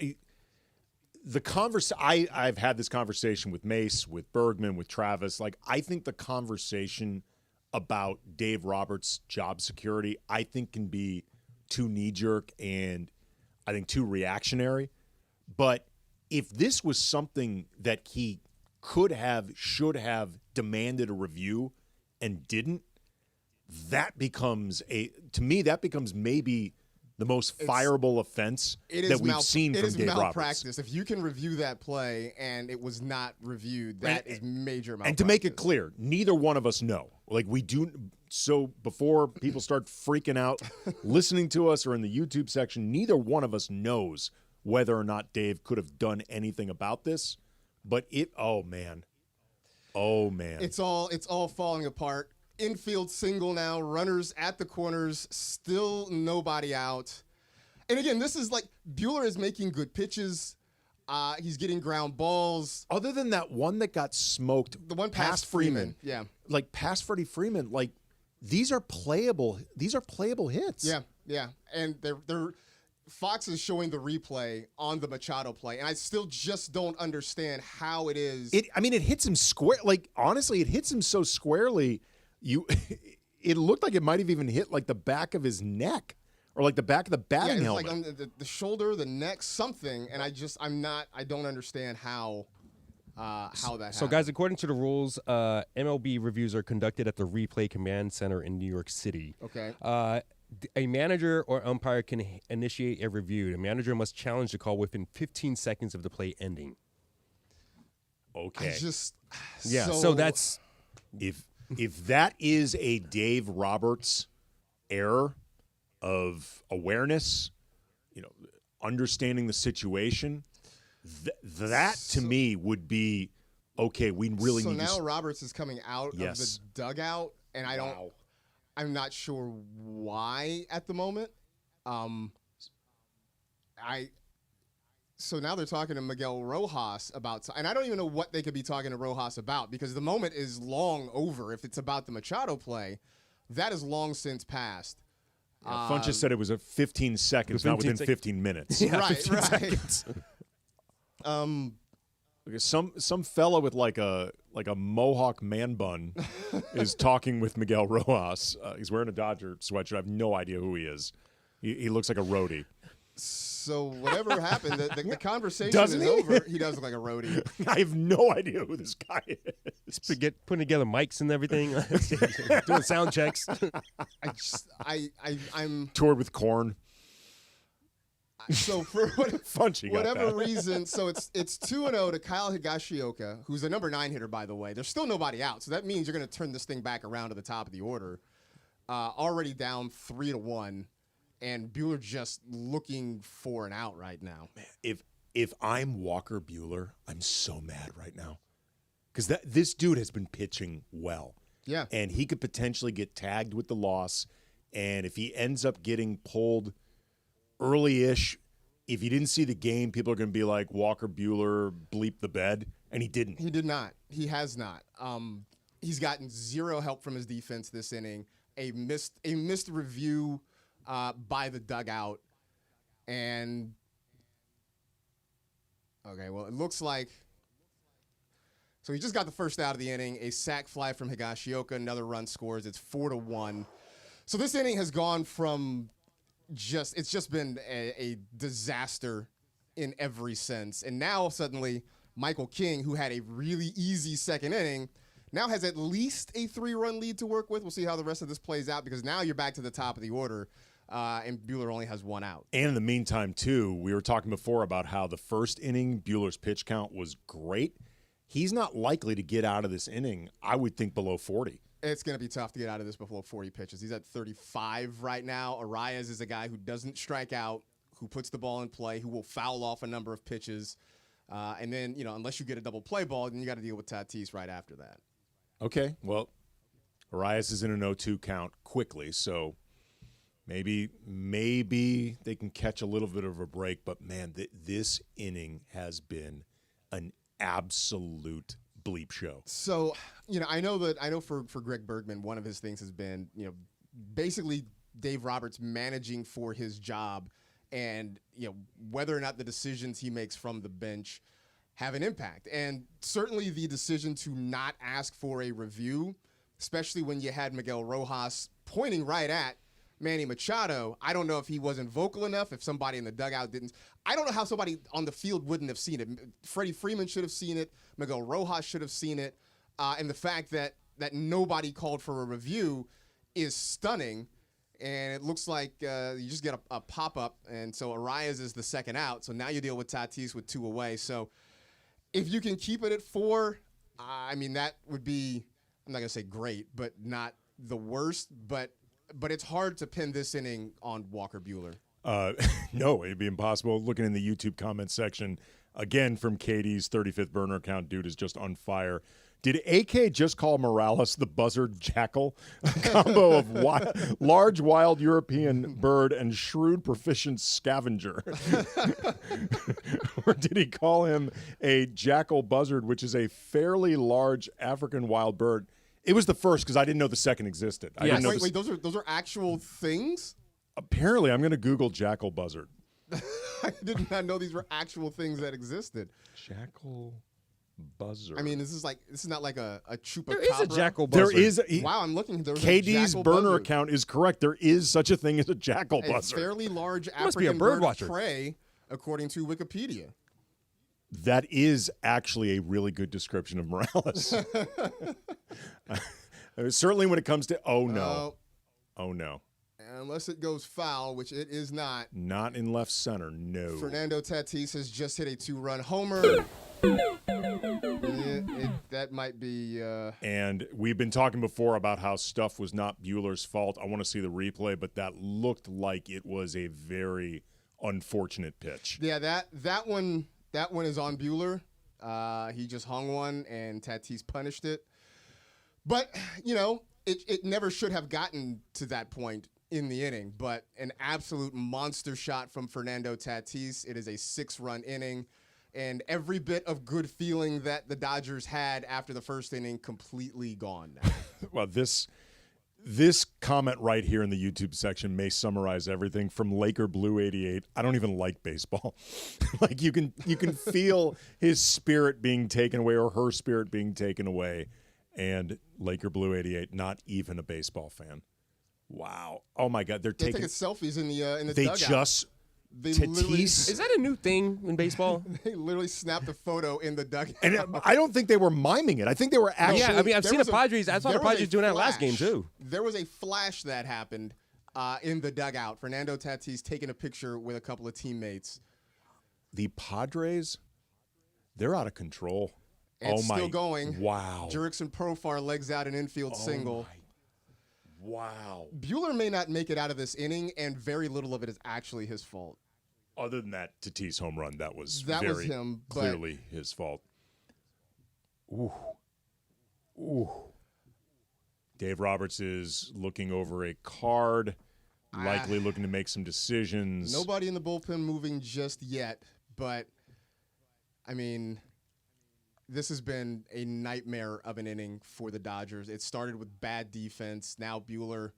I've had this conversation with Mace, with Bergman, with Travis. Like, I think the conversation about Dave Roberts' job security, I think, can be too knee-jerk and I think too reactionary. But if this was something that he should have demanded a review and didn't, that becomes maybe the most fireable offense that we've seen from Dave Roberts. It is malpractice. If you can review that play and it was not reviewed, that is major malpractice. And to make it clear, neither one of us know. Like, we do. So before people start freaking out, listening to us or in the YouTube section, neither one of us knows whether or not Dave could have done anything about this. But oh man. It's all falling apart. Infield single now, runners at the corners, still nobody out. And again, this is like Buehler is making good pitches. He's getting ground balls. Other than that one that got smoked, the one past Freeman. Yeah. Like past Freddie Freeman, like these are playable hits. Yeah. And they're Fox is showing the replay on the Machado play, and I still just don't understand how it is. It hits him square. Like, honestly, it hits him so squarely. It looked like it might have even hit like the back of his neck. or like the back of the batting it's helmet. like on the shoulder, the neck, something. And I don't understand how that happened. So, guys, according to the rules, MLB reviews are conducted at the Replay Command Center in New York City. Okay. A manager or umpire can initiate a review. The manager must challenge the call within 15 seconds of the play ending. Okay. So that's if that is a Dave Roberts error of awareness, understanding the situation, that to me would be okay. We really need. So now Roberts is coming out of the dugout, and I'm not sure why at the moment. So now they're talking to Miguel Rojas about, and I don't even know what they could be talking to Rojas about, because the moment is long over. If it's about the Machado play, that is long since passed. Funch said it was a 15 seconds, not within 15 minutes. Yeah, right. Seconds. Some fella with like a mohawk man bun is talking with Miguel Rojas. He's wearing a Dodger sweatshirt. I have no idea who he is. He looks like a roadie. So whatever happened, the conversation is over. He does look like a roadie. I have no idea who this guy is. Putting together mics and everything, doing sound checks. I'm toured with Korn. So for whatever that. reason, so it's 2-0 to Kyle Higashioka, who's a number 9 hitter, by the way. There's still nobody out, so that means you're going to turn this thing back around to the top of the order. Already down 3-1. And Buehler just looking for an out right now. Man, if I'm Walker Buehler, I'm so mad right now. Because this dude has been pitching well. Yeah. And he could potentially get tagged with the loss. And if he ends up getting pulled early-ish, if you didn't see the game, people are going to be like, Walker Buehler bleep the bed. And he didn't. He did not. He has not. He's gotten zero help from his defense this inning. A missed review by the dugout. And okay, well, it looks like so he just got the first out of the inning, a sac fly from Higashioka, another run scores. It's 4-1. So this inning has gone from it's just been a disaster in every sense. And now suddenly Michael King, who had a really easy second inning, now has at least a 3-run lead to work with. We'll see how the rest of this plays out, because now you're back to the top of the order. And Buehler only has 1 out. And in the meantime, too, we were talking before about how the first inning, Buehler's pitch count was great. He's not likely to get out of this inning, I would think, below 40. It's going to be tough to get out of this before 40 pitches. He's at 35 right now. Arias is a guy who doesn't strike out, who puts the ball in play, who will foul off a number of pitches. And then, unless you get a double play ball, then you got to deal with Tatis right after that. Okay, well, Arias is in an 0-2 count quickly, so maybe they can catch a little bit of a break. But, man, this inning has been an absolute bleep show. So, I know for Greg Bergman, one of his things has been, basically Dave Roberts managing for his job, and, whether or not the decisions he makes from the bench have an impact. And certainly the decision to not ask for a review, especially when you had Miguel Rojas pointing right at Manny Machado. I don't know if he wasn't vocal enough, if somebody in the dugout didn't. I don't know how somebody on the field wouldn't have seen it. Freddie Freeman should have seen it. Miguel Rojas should have seen it. And the fact that nobody called for a review is stunning. And it looks like you just get a pop-up. And so Arias is the second out. So now you deal with Tatis with 2 away. So if you can keep it at 4, that would be, I'm not going to say great, but not the worst. But it's hard to pin this inning on Walker Buehler. No, it'd be impossible. Looking in the YouTube comment section, again from Katie's 35th burner account, dude is just on fire. Did AK just call Morales the buzzard jackal? A combo of large wild European bird and shrewd proficient scavenger. Or did he call him a jackal buzzard, which is a fairly large African wild bird? It was the first, because I didn't know the second existed. I didn't know wait, those are actual things? Apparently, I'm going to Google jackal buzzard. I did not know these were actual things that existed. Jackal buzzer. I mean, this is not like a chupacabra. There is a jackal buzzer. There is. Wow, I'm looking. There's KD's a jackal burner buzzer. account is correct. There is such a thing as a jackal A buzzer. fairly large Must be a African bird bird watcher. of prey, according to Wikipedia. That is actually a really good description of Morales. Certainly when it comes to oh no. Unless it goes foul, which it is not. Not in left center, no. Fernando Tatis has just hit a 2-run homer. That might be. And we've been talking before about how stuff was not Buehler's fault. I want to see the replay, but that looked like it was a very unfortunate pitch. Yeah, that one is on Buehler. He just hung one, and Tatis punished it. But it never should have gotten to that point in the inning. But an absolute monster shot from Fernando Tatis. It is a 6-run inning. And every bit of good feeling that the Dodgers had after the first inning completely gone now. Well, this comment right here in the YouTube section may summarize everything from Laker Blue 88. I don't even like baseball. Like you can feel his spirit being taken away or her spirit being taken away. And Laker Blue 88, not even a baseball fan. Wow. Oh my God, they're taking selfies in the They dugout. Tatis. Is that a new thing in baseball? They literally snapped a photo in the dugout. And I don't think they were miming it. I think they were actually. Yeah, I mean, I've seen the Padres. I saw the Padres doing that last game, too. There was a flash that happened in the dugout. Fernando Tatis taking a picture with a couple of teammates. The Padres, they're out of control. It's still going. Wow. Jurickson Profar legs out an infield single. Wow. Buehler may not make it out of this inning, and very little of it is actually his fault. Other than that Tatis home run, that was him, clearly his fault. Ooh. Dave Roberts is looking over a card, likely looking to make some decisions. Nobody in the bullpen moving just yet, but, I mean, this has been a nightmare of an inning for the Dodgers. It started with bad defense. Now Buehler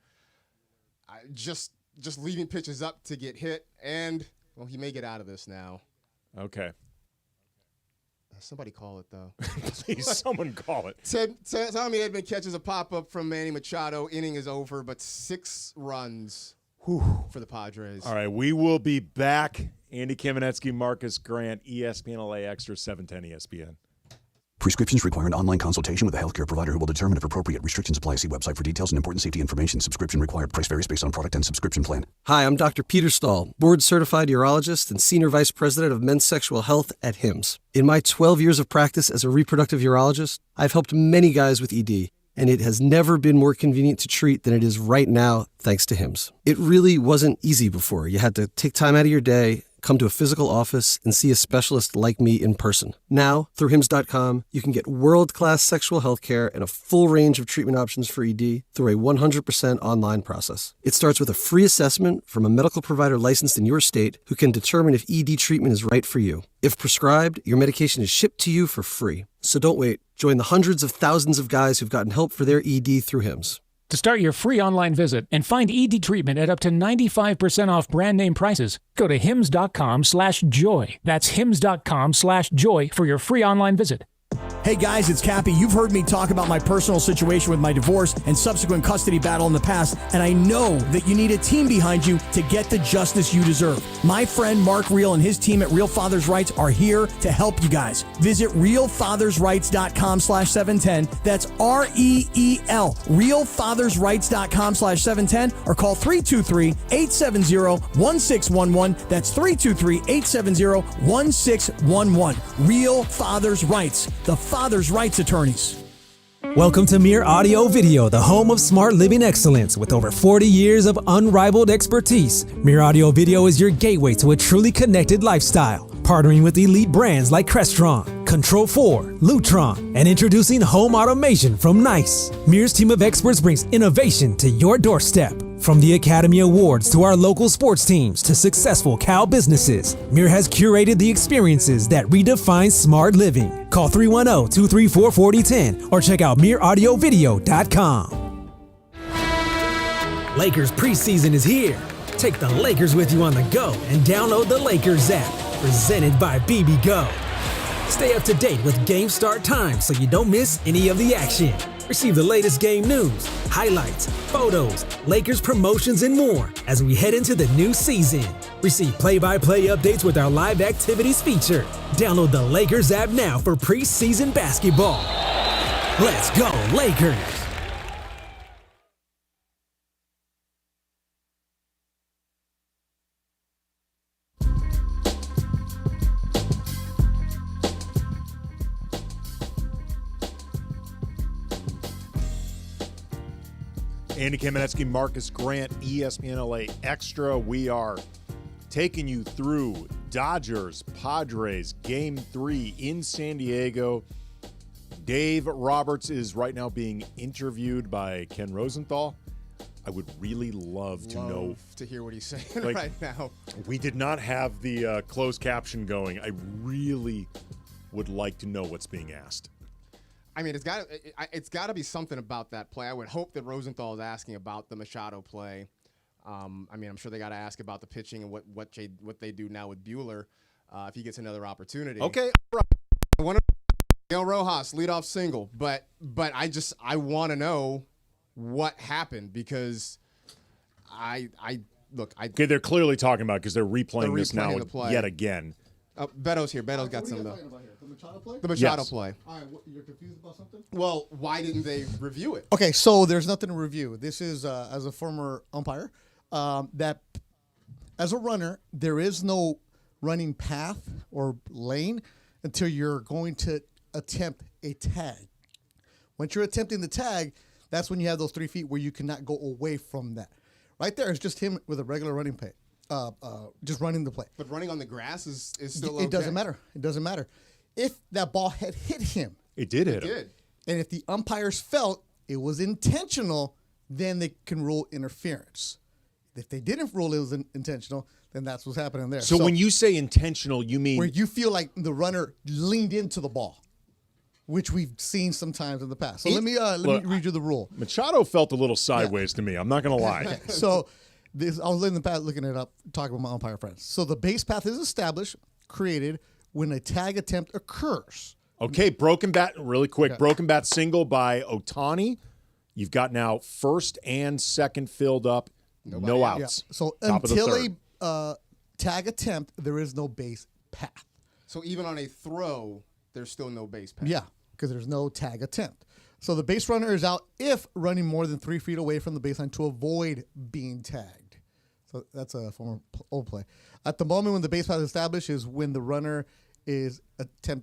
just leaving pitches up to get hit, and, well, he may get out of this now. Okay. Somebody call it, though. Please, someone call it. Tommy Edman catches a pop-up from Manny Machado. Inning is over, but 6 runs for the Padres. All right, we will be back. Andy Kamenetzky, Marcus Grant, ESPN LA Extra, 710 ESPN. Prescriptions require an online consultation with a healthcare provider who will determine if appropriate. Restrictions apply. See website for details and important safety information. Subscription required. Price varies based on product and subscription plan. Hi, I'm Dr. Peter Stahl, board-certified urologist and Senior Vice President of Men's Sexual Health at HIMSS. In my 12 years of practice as a reproductive urologist, I've helped many guys with ED, and it has never been more convenient to treat than it is right now, thanks to HIMSS. It really wasn't easy before. You had to take time out of your day, come to a physical office, and see a specialist like me in person. Now, through HIMSS.com, you can get world-class sexual health care and a full range of treatment options for ED through a 100% online process. It starts with a free assessment from a medical provider licensed in your state who can determine if ED treatment is right for you. If prescribed, your medication is shipped to you for free. So don't wait. Join the hundreds of thousands of guys who've gotten help for their ED through HIMSS. To start your free online visit and find ED treatment at up to 95% off brand name prices, go to hims.com/joy. That's hims.com/joy for your free online visit. Hey guys, it's Cappy. You've heard me talk about my personal situation with my divorce and subsequent custody battle in the past, and I know that you need a team behind you to get the justice you deserve. My friend Mark Reel and his team at Real Fathers Rights are here to help you guys. Visit realfathersrights.com/710. That's REEL, realfathersrights.com/710, or call 323-870-1611. That's 323-870-1611. Real Fathers Rights, the Father's Rights Attorneys. Welcome to Mere Audio Video, the home of smart living excellence. With over 40 years of unrivaled expertise, Mere Audio Video is your gateway to a truly connected lifestyle. Partnering with elite brands like Crestron, Control4, Lutron, and introducing home automation from Nice. Mere's team of experts brings innovation to your doorstep. From the Academy Awards to our local sports teams to successful Cal businesses, Mere has curated the experiences that redefine smart living. Call 310-234-4010 or check out MereAudioVideo.com. Lakers preseason is here. Take the Lakers with you on the go and download the Lakers app, presented by BB Go. Stay up to date with game start times so you don't miss any of the action. Receive the latest game news, highlights, photos, Lakers promotions, and more as we head into the new season. Receive play-by-play updates with our live activities feature. Download the Lakers app now for preseason basketball. Let's go, Lakers! Andy Kamenetzky, Marcus Grant, ESPN LA Extra. We are taking you through Dodgers, Padres, Game 3 in San Diego. Dave Roberts is right now being interviewed by Ken Rosenthal. I would really love to know. To hear what he's saying right now. We did not have the closed caption going. I really would like to know what's being asked. I mean, it's got to be something about that play. I would hope that Rosenthal is asking about the Machado play. I mean, I'm sure they got to ask about the pitching and what they do now with Buehler if he gets another opportunity. Okay, I want to Miguel Rojas leadoff single, but I want to know what happened because okay, they're clearly talking about it because they're replaying this now yet again. Beto's here. Beto's got some though. The Machado play? The Machado play. All right, you're confused about something? Well, why didn't they review it? Okay, so there's nothing to review. This is, as a former umpire, that as a runner, there is no running path or lane until you're going to attempt a tag. Once you're attempting the tag, that's when you have those 3 feet where you cannot go away from that. Right there is just him with a regular running play. Just running the play. But running on the grass is still okay. It doesn't matter. It doesn't matter. If that ball had hit him. It did hit him. And if the umpires felt it was intentional, then they can rule interference. If they didn't rule it was intentional, then that's what's happening there. So when you say intentional, you mean? Where you feel like the runner leaned into the ball, which we've seen sometimes in the past. So let me read you the rule. Machado felt a little sideways to me. I'm not going to lie. So I was in the past looking it up, talking with my umpire friends. So the base path is established, created when a tag attempt occurs. Okay, broken bat, really quick. Okay. Broken bat single by Ohtani. You've got now first and second filled up, no outs. Yeah. So until a tag attempt, there is no base path. So even on a throw, there's still no base path. Yeah, because there's no tag attempt. So the base runner is out if running more than 3 feet away from the baseline to avoid being tagged. So that's a former old play. At the moment when the base path is established is when the runner is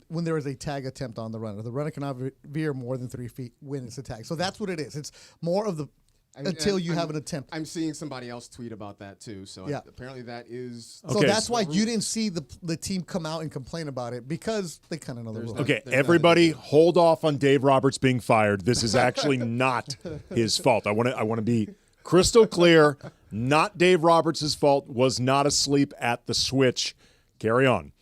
when there is a tag attempt on the runner. The runner cannot veer more than 3 feet when it's a tag. So that's what it is. It's more of the until you have an attempt. I'm seeing somebody else tweet about that too. So apparently that is. So that's why you didn't see the team come out and complain about it because they kind of know the rules. Okay, everybody, hold off on Dave Roberts being fired. This is actually not his fault. I want to be crystal clear. Not Dave Roberts' fault. Was not asleep at the switch. Carry on.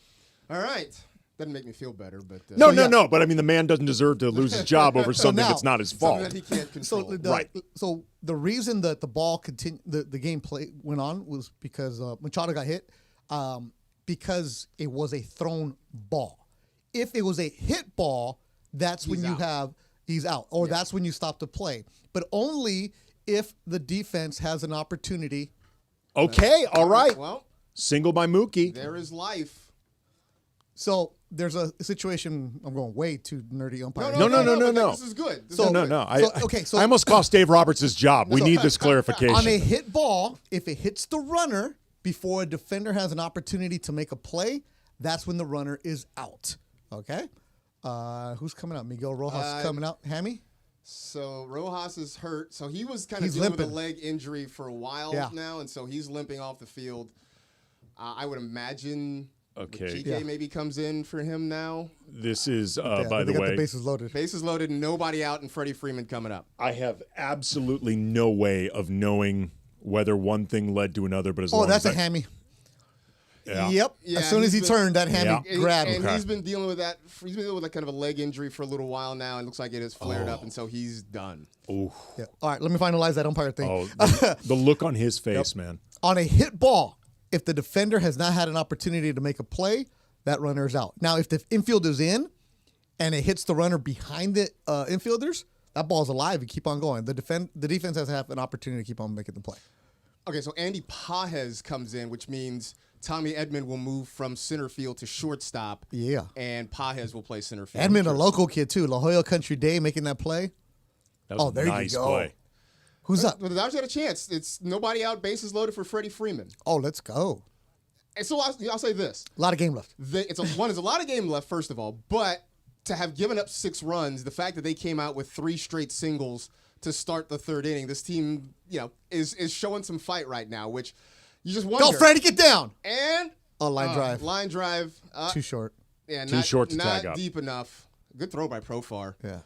All right. Doesn't make me feel better, but no. But I mean, the man doesn't deserve to lose his job over something that's not his fault. Something that he can't control. So the reason that the ball continued, the game play went on was because Machado got hit, because it was a thrown ball. If it was a hit ball, that's when he's out, or that's when you stop the play. But only if the defense has an opportunity. Okay, all right. Well, single by Mookie. There is life. So there's a situation. I'm going way too nerdy umpire. No. This is good. No. I almost cost Dave Roberts his job. We need this clarification. On a hit ball, if it hits the runner before a defender has an opportunity to make a play, that's when the runner is out. Okay? Who's coming out? Miguel Rojas coming out. Hammy? So Rojas is hurt. So he was kind of dealing with a leg injury for a while now, and so he's limping off the field. I would imagine... Okay. TK maybe comes in for him now. This is, by the way, the bases loaded. Bases loaded, nobody out, and Freddie Freeman coming up. I have absolutely no way of knowing whether one thing led to another, but as long that's as a hammy. Yeah. Yep. Yeah, as soon as he turned, that hammy grabbed him. And he's been dealing with that. He's been dealing with kind of a leg injury for a little while now, and looks like it has flared up, and so he's done. Oh. Yeah. All right, let me finalize that umpire thing. Oh, the look on his face, man. On a hit ball, if the defender has not had an opportunity to make a play, that runner is out. Now, if the infield is in and it hits the runner behind the infielders, that ball's alive. You keep on going. The defense has to have an opportunity to keep on making the play. Okay, so Andy Pages comes in, which means Tommy Edman will move from center field to shortstop. Yeah. And Pages will play center field. Edmund, a local kid, too. La Jolla Country Day making that play. That was there nice you go. play. Who's up? The Dodgers had a chance. It's nobody out, bases loaded for Freddie Freeman. Oh, let's go. And so I'll say this. A lot of game left. There's a lot of game left, first of all, but to have given up 6 runs, the fact that they came out with 3 straight singles to start the third inning, this team, is showing some fight right now, which you just wonder. Go, Freddie, get down. And line drive. Line drive. Too short. Yeah, Too short to tag not up. deep enough. Good throw by Profar. Yeah.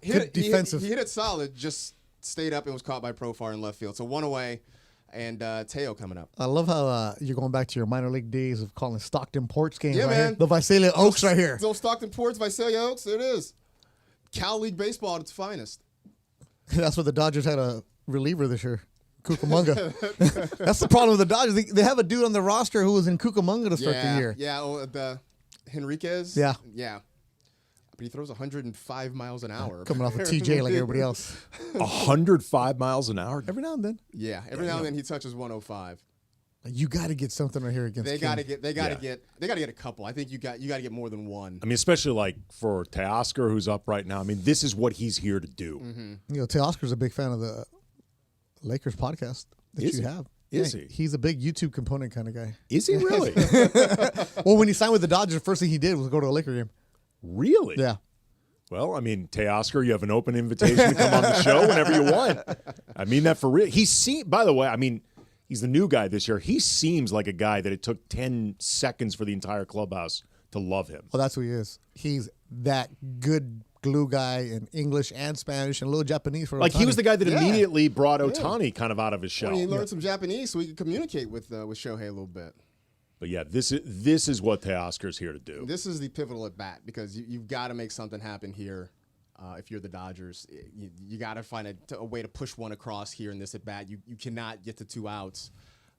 Good defensive. He hit it solid, just stayed up and was caught by Profar in left field. So 1 away, and Teo coming up. I love how you're going back to your minor league days of calling Stockton Ports games. Yeah, right man. Here. The Visalia Oaks right here. Those Stockton Ports, Visalia Oaks, there it is. Cal League baseball at its finest. That's what the Dodgers had a reliever this year. Cucamonga. That's the problem with the Dodgers. They have a dude on the roster who was in Cucamonga to start the year. Yeah, the Henriquez. Yeah. Yeah. But he throws 105 miles an hour. Coming off a TJ like everybody else. 105 miles an hour? Every now and then. Yeah, every now and then he touches 105. You got to get something right here against They King. got to get a couple. I think you got to get more than one. I mean, especially like for Teoscar, who's up right now. I mean, this is what he's here to do. Mm-hmm. Teoscar's a big fan of the Lakers podcast that Is you he? have. Is Yeah, he? He's a big YouTube component kind of guy. Is he really? Well, when he signed with the Dodgers, the first thing he did was go to a Laker game. Really? Yeah. Well, I mean, Teoscar, you have an open invitation to come on the show whenever you want. I mean that for real. By the way, I mean, he's the new guy this year. He seems like a guy that it took 10 seconds for the entire clubhouse to love him. Well, that's who he is. He's that good glue guy in English and Spanish and a little Japanese for Like, he was the guy that Yeah. immediately brought Ohtani kind of out of his shell. Well, he learned some Japanese so he could communicate with Shohei a little bit. But yeah, this is what Teoscar's here to do. This is the pivotal at bat because you've got to make something happen here. If you're the Dodgers, you got to find a way to push one across here in this at bat. You cannot get to 2 outs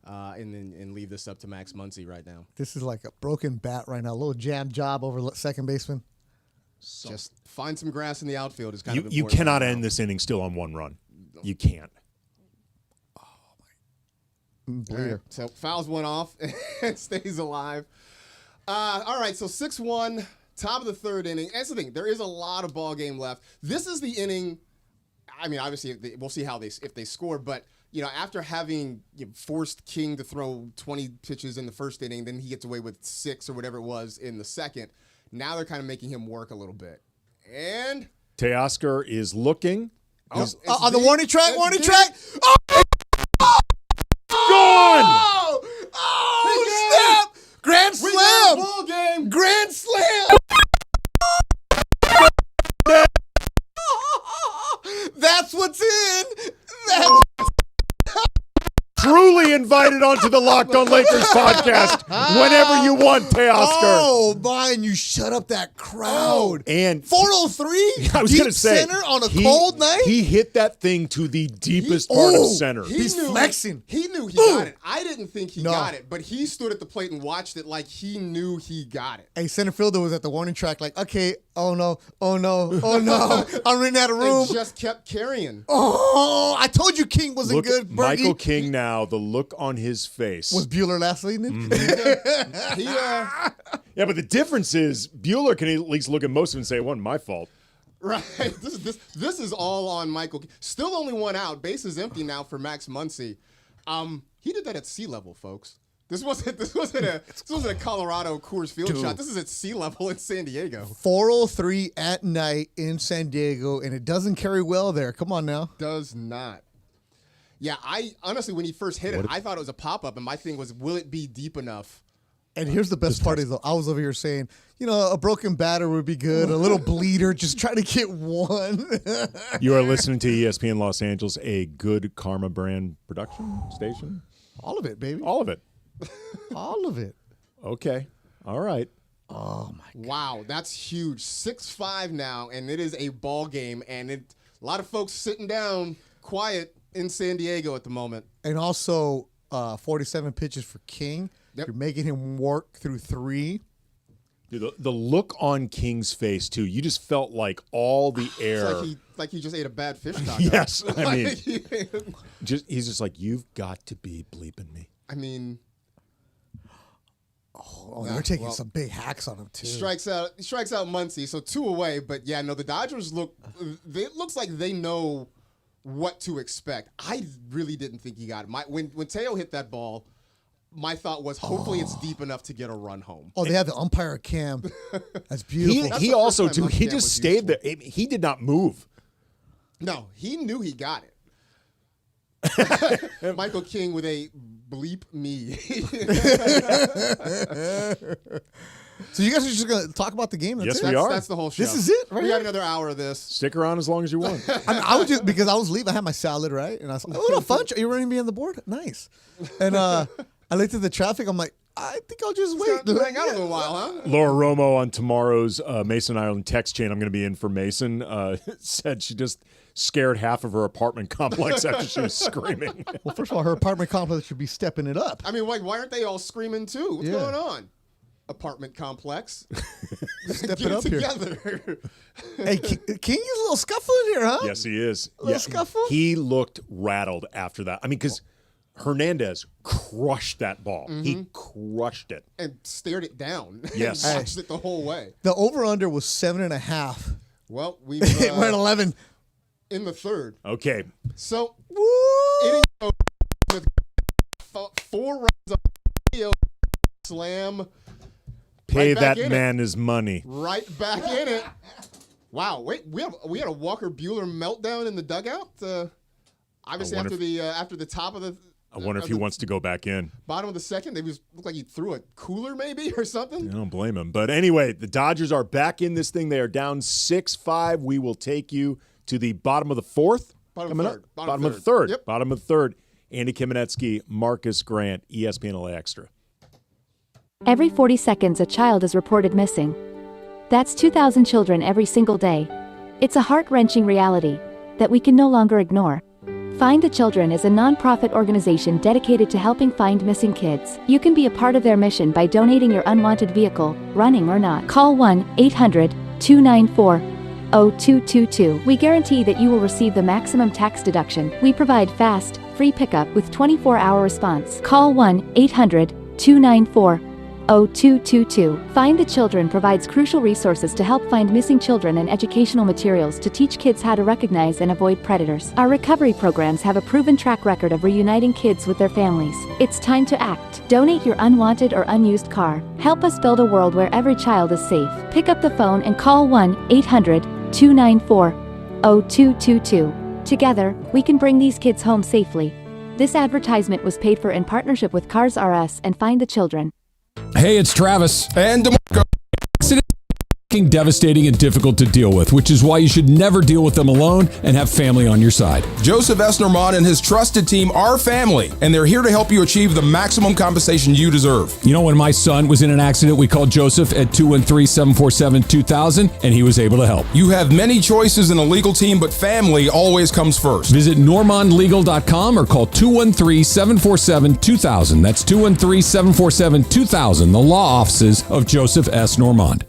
and leave this up to Max Muncy right now. This is like a broken bat right now. A little jam job over second baseman. Just find some grass in the outfield is kind of You important. cannot right end now. this inning still on 1 run. You can't. All right, so fouls one off and stays alive. All right, so 6-1, top of the third inning. That's the thing. There is a lot of ball game left. This is the inning. I mean, obviously, we'll see if they score. But after having forced King to throw 20 pitches in the first inning, then he gets away with 6 or whatever it was in the second. Now they're kind of making him work a little bit. And Teoscar is looking. On the warning track. Gone! Oh, snap! Grand We got a slam! ball game. Grand slam! That's what's in. That's Truly invited onto the Locked on Lakers podcast whenever you want, Teoscar. Oh, man, you shut up that crowd. And 403? I was Deep going to say, center on a cold night? He hit that thing to the deepest part of center. He's flexing. He knew he got it. I didn't think he got it, but he stood at the plate and watched it like he knew he got it. Hey, center fielder was at the warning track like, okay, oh no, I'm running out of room. They just kept carrying. Oh, I told you King wasn't Look good, at Bergie. Michael King now, the look on his face. Was Bueller last evening? Yeah, but the difference is Bueller can at least look at most of it and say, it wasn't my fault. Right. This is all on Michael. Still only 1 out. Base is empty now for Max Muncy. He did that at sea level, folks. This wasn't a Colorado Coors Field shot. This is at sea level in San Diego. 4:03 at night in San Diego, and it doesn't carry well there. Come on now. Does not. Yeah, I honestly, when he first hit it, I thought it was a pop-up, and my thing was, will it be deep enough? And here's the best part is, though, I was over here saying, a broken batter would be good, a little bleeder, just try to get one. You are listening to ESPN Los Angeles, a good Karma brand production station. All of it, baby. All of it. All of it. Okay. All right. Oh, my God. Wow, that's huge. 6-5 now, and it is a ball game, and a lot of folks sitting down quiet in San Diego at the moment. And also 47 pitches for King. Yep. You're making him work through 3. Dude, the look on King's face too. You just felt like all the air. It's like he just ate a bad fish taco. Yes, I mean, he's just like, you've got to be bleeping me. I mean, they're taking some big hacks on him too. Strikes out Muncy, so 2 away. But yeah, no, the Dodgers it looks like they know what to expect. I really didn't think he got it. When Teo hit that ball, my thought was hopefully it's deep enough to get a run home. Oh, they have the umpire cam. That's beautiful. He also too. He just stayed there. He did not move. No, he knew he got it. Michael King with a bleep me. So you guys are just going to talk about the game? Yes, we are. That's the whole show. This is it, right? We got another hour of this. Stick around as long as you want. I was just because I was leaving. I had my salad, right? And I was like, oh, no, fun. You're running me on the board? Nice. And I looked at the traffic. I'm like, I think I'll just wait. Hang out a little while, huh? Laura Romo on tomorrow's Mason Island text chain. I'm going to be in for Mason. Said she just scared half of her apartment complex after she was screaming. Well, first of all, her apartment complex should be stepping it up. I mean, why aren't they all screaming too? What's going on? Apartment complex. Step Get it up together. Here. Hey, King is a little scuffling here, huh? Yes, he is. A little scuffle? He looked rattled after that. I mean, because Hern&ancez crushed that ball. Mm-hmm. He crushed it. And stared it down. Yes. And watched it the whole way. The over-under was 7.5. Well, we're at 11. In the third. Okay. So, it with 4 runs of slam. Pay right that man his money. Right back in it. Wow. Wait, we had a Walker Buehler meltdown in the dugout. Obviously, after the top of the. I wonder if he wants to go back in. Bottom of the second, looked like he threw a cooler maybe or something. I don't blame him. But anyway, the Dodgers are back in this thing. They are down 6-5. We will take you to the bottom of the fourth. Bottom of third. Bottom of the third. Yep. Bottom of the third. Andy Kamenetzky, Marcus Grant, ESPN LA Extra. Every 40 seconds, a child is reported missing. That's 2,000 children every single day. It's a heart-wrenching reality that we can no longer ignore. Find the Children is a non-profit organization dedicated to helping find missing kids. You can be a part of their mission by donating your unwanted vehicle, running or not. Call 1-800-294-0222. We guarantee that you will receive the maximum tax deduction. We provide fast, free pickup with 24-hour response. Call 1-800-294-0222. Find the Children provides crucial resources to help find missing children and educational materials to teach kids how to recognize and avoid predators. Our recovery programs have a proven track record of reuniting kids with their families. It's time to act. Donate your unwanted or unused car. Help us build a world where every child is safe. Pick up the phone and call 1-800-294-0222. Together, we can bring these kids home safely. This advertisement was paid for in partnership with Cars R Us and Find the Children. Hey, it's Travis. And DeMarco. Accident is devastating and difficult to deal with, which is why you should never deal with them alone and have family on your side. Joseph S. Normand and his trusted team are family, and they're here to help you achieve the maximum compensation you deserve. You know, when my son was in an accident, we called Joseph at 213-747-2000, and he was able to help. You have many choices in a legal team, but family always comes first. Visit normandlegal.com or call 213-747-2000. That's 213-747-2000, the law offices of Joseph S. Normand.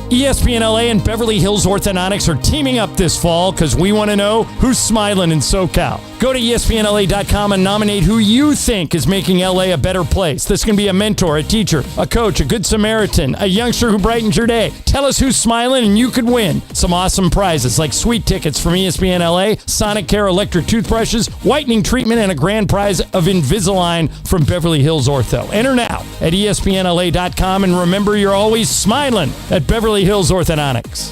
ESPN LA and Beverly Hills Orthodontics are teaming up this fall because we want to know who's smiling in SoCal. Go to ESPNLA.com and nominate who you think is making LA a better place. This can be a mentor, a teacher, a coach, a good Samaritan, a youngster who brightens your day. Tell us who's smiling and you could win some awesome prizes like sweet tickets from ESPN LA, Sonic Care electric toothbrushes, whitening treatment, and a grand prize of Invisalign from Beverly Hills Ortho. Enter now at ESPNLA.com and remember you're always smiling at Beverly Hills Orthodontics.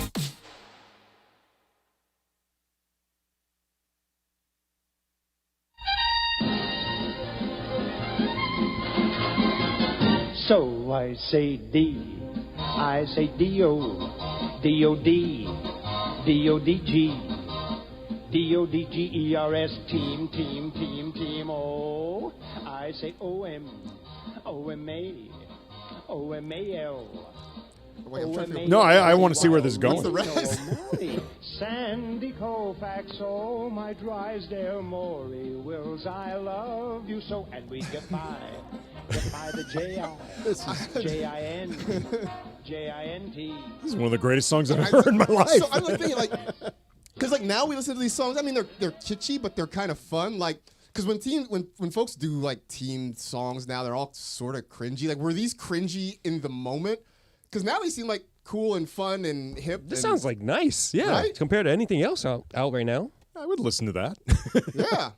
So I say D, I say D-O, D-O-D, D-O-D-G, D-O-D-G-E-R-S, team, team, team, team, O. I say O-M, O-M-A, O-M-A-L. Wait, I'm trying to figure- No, I want to see where this is going. What's the rest? Sandy Koufax, oh, my drives there, Maury Wills, I love you so. And we get by the J-I-N-T. This is one of the greatest songs I've ever heard in my life. So I'm like thinking, like, because like now we listen to these songs. I mean, they're kitschy, but they're kind of fun. Like, because when folks do like team songs now, they're all sort of cringy. Like, were these cringy in the moment? Because now they seem like cool and fun and hip. This sounds like nice, yeah. Right? Compared to anything else out right now. I would listen to that. Yeah.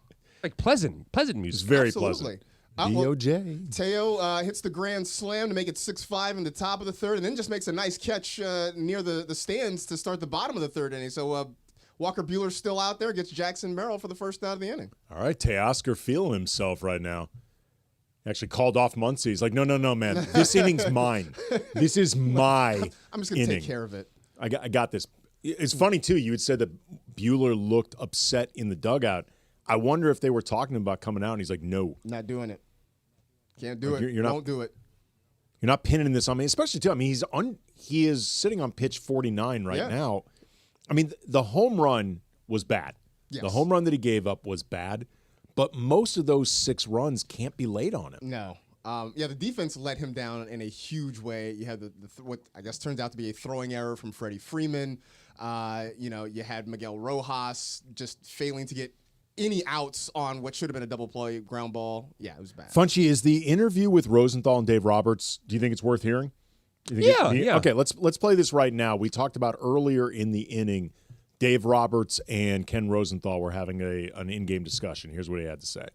Like pleasant music. It's very Absolutely. pleasant. DOJ. Teo hits the grand slam to make it 6-5 in the top of the third, and then just makes a nice catch near the stands to start the bottom of the third inning. So Walker Buehler's still out there, gets Jackson Merrill for the first out of the inning. All right, Teoscar feeling himself right now. Actually called off Muncy. He's like, no, man. This inning's mine. This is my I'm just going to inning. take care of it. I got this. It's funny, too. You had said that Buehler looked upset in the dugout. I wonder if they were talking about coming out, and he's like, no. Not doing it. Can't do Like, it. you're not- Don't do it. You're not pinning this on me, especially, too. I mean, he is sitting on pitch 49 right now. I mean, the home run was bad. Yes. The home run that he gave up was bad. But most of those 6 runs can't be laid on him. No. The defense let him down in a huge way. You had what I guess turns out to be a throwing error from Freddie Freeman. You had Miguel Rojas just failing to get any outs on what should have been a double play ground ball. Yeah, it was bad. Funchy, is the interview with Rosenthal and Dave Roberts, do you think it's worth hearing? Yeah. Okay, let's play this right now. We talked about earlier in the inning, Dave Roberts and Ken Rosenthal were having an in-game discussion. Here's what he had to say.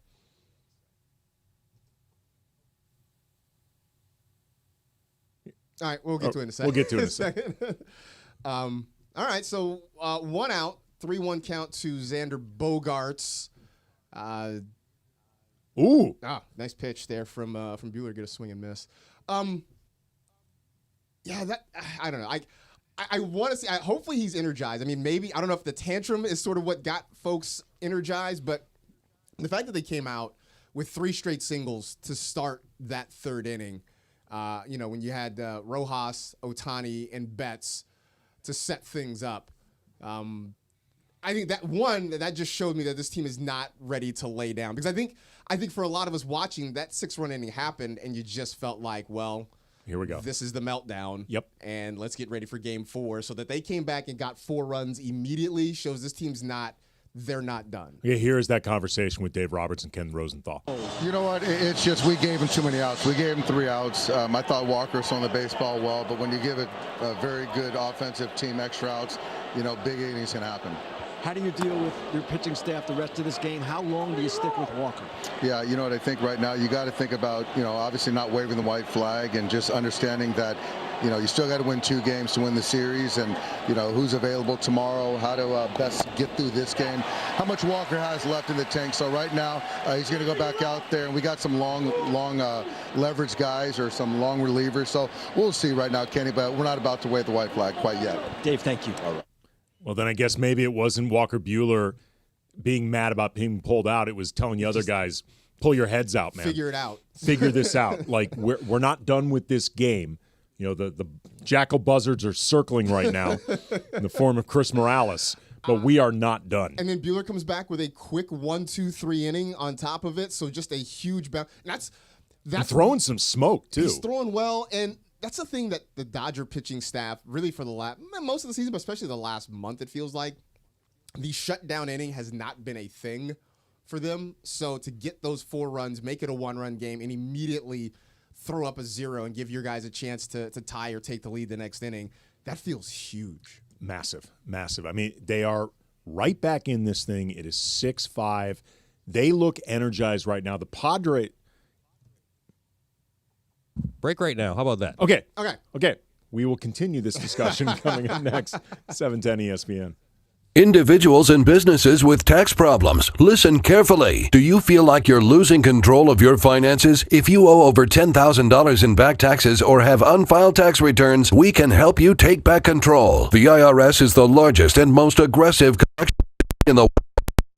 All right, we'll get to it in a second. We'll get to it in a second. All right, so 1 out, 3-1 count to Xander Bogaerts. Ooh. Nice pitch there from Buehler. Get a swing and miss. That I don't know. I want to see. Hopefully he's energized. I mean, maybe I don't know if the tantrum is sort of what got folks energized, but the fact that they came out with 3 straight singles to start that third inning. When you had Rojas, Ohtani, and Betts to set things up. I think that just showed me that this team is not ready to lay down. Because I think for a lot of us watching, that 6-run inning happened, and you just felt like, well, here we go. This is the meltdown. Yep. And let's get ready for game 4. So that they came back and got 4 runs immediately shows this team's they're not done. Yeah, here is that conversation with Dave Roberts and Ken Rosenthal. You know what? It's just we gave him too many outs. We gave him 3 outs. I thought Walker swung the baseball well, but when you give a very good offensive team extra outs, big innings can happen. How do you deal with your pitching staff the rest of this game? How long do you stick with Walker? Yeah, you know what I think right now? You got to think about, obviously not waving the white flag and just understanding that, you still got to win 2 games to win the series, and, who's available tomorrow, how to best get through this game, how much Walker has left in the tank. So right now, he's going to go back out there, and we got some long leverage guys or some long relievers. So we'll see right now, Kenny, but we're not about to wave the white flag quite yet. Dave, thank you. All right. Well, then I guess maybe it wasn't Walker Buehler being mad about being pulled out. It was telling the other guys, pull your heads out, man. Figure it out. Figure this out. Like, we're not done with this game. The jackal buzzards are circling right now in the form of Chris Morales, but we are not done. And then Buehler comes back with a quick 1-2-3 inning on top of it. So just a huge bounce. That's throwing some smoke, too. He's throwing well, and that's the thing that the Dodger pitching staff, really for most of the season, but especially the last month, it feels like, the shutdown inning has not been a thing for them. So to get those 4 runs, make it a 1-run game, and immediately throw up a 0 and give your guys a chance to tie or take the lead the next inning, that feels huge. Massive. I mean, they are right back in this thing. It is 6-5. They look energized right now. The Padres. Break right now. How about that? Okay. We will continue this discussion coming up next. 710 ESPN. Individuals and businesses with tax problems, listen carefully. Do you feel like you're losing control of your finances? If you owe over $10,000 in back taxes or have unfiled tax returns, we can help you take back control. The IRS is the largest and most aggressive collection in the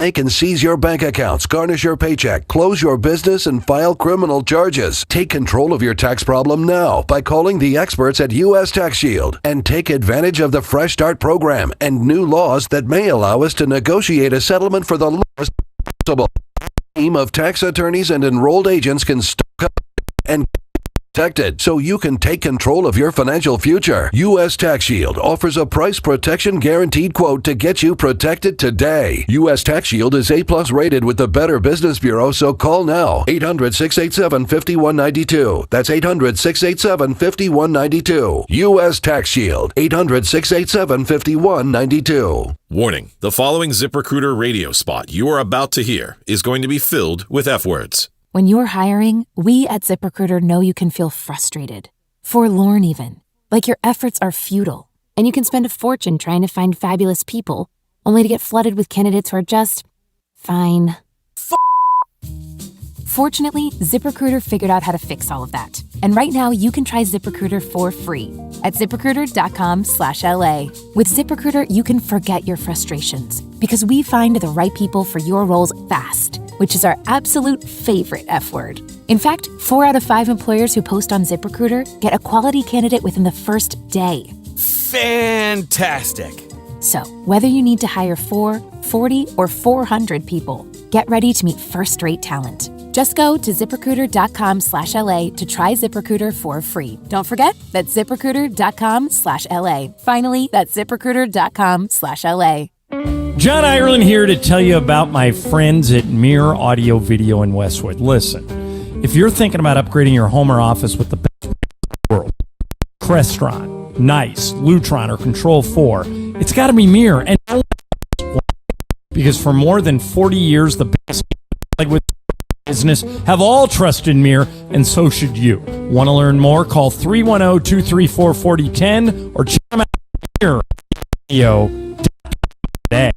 They can seize your bank accounts, garnish your paycheck, close your business, and file criminal charges. Take control of your tax problem now by calling the experts at U.S. Tax Shield and take advantage of the Fresh Start program and new laws that may allow us to negotiate a settlement for the lowest possible. A team of tax attorneys and enrolled agents can stock up and protected so you can take control of your financial future. U.S. Tax Shield offers a price protection guaranteed quote to get you protected today. U.S. Tax Shield is A+ rated with the Better Business Bureau, so call now. 800-687-5192. That's 800-687-5192. U.S. Tax Shield. 800-687-5192. Warning, the following ZipRecruiter radio spot you are about to hear is going to be filled with F words. When you're hiring, we at ZipRecruiter know you can feel frustrated, forlorn even, like your efforts are futile, and you can spend a fortune trying to find fabulous people, only to get flooded with candidates who are just fine. Fortunately, ZipRecruiter figured out how to fix all of that. And right now, you can try ZipRecruiter for free at ZipRecruiter.com/LA. With ZipRecruiter, you can forget your frustrations because we find the right people for your roles fast, which is our absolute favorite F word. In fact, 4 out of 5 employers who post on ZipRecruiter get a quality candidate within the first day. Fantastic. So, whether you need to hire 4, 40, or 400 people, get ready to meet first-rate talent. Just go to ZipRecruiter.com/LA to try ZipRecruiter for free. Don't forget, that's ZipRecruiter.com/LA. Finally, that's ZipRecruiter.com/LA. John Ireland here to tell you about my friends at Mirror Audio Video in Westwood. Listen, if you're thinking about upgrading your home or office with the best in the world, Crestron, Nice, Lutron, or Control 4, it's got to be Mirror. And because for more than 40 years, the best like with business have all trusted Mirror, and so should you. Want to learn more? Call 310-234-4010 or check them out at Mirror Audio today.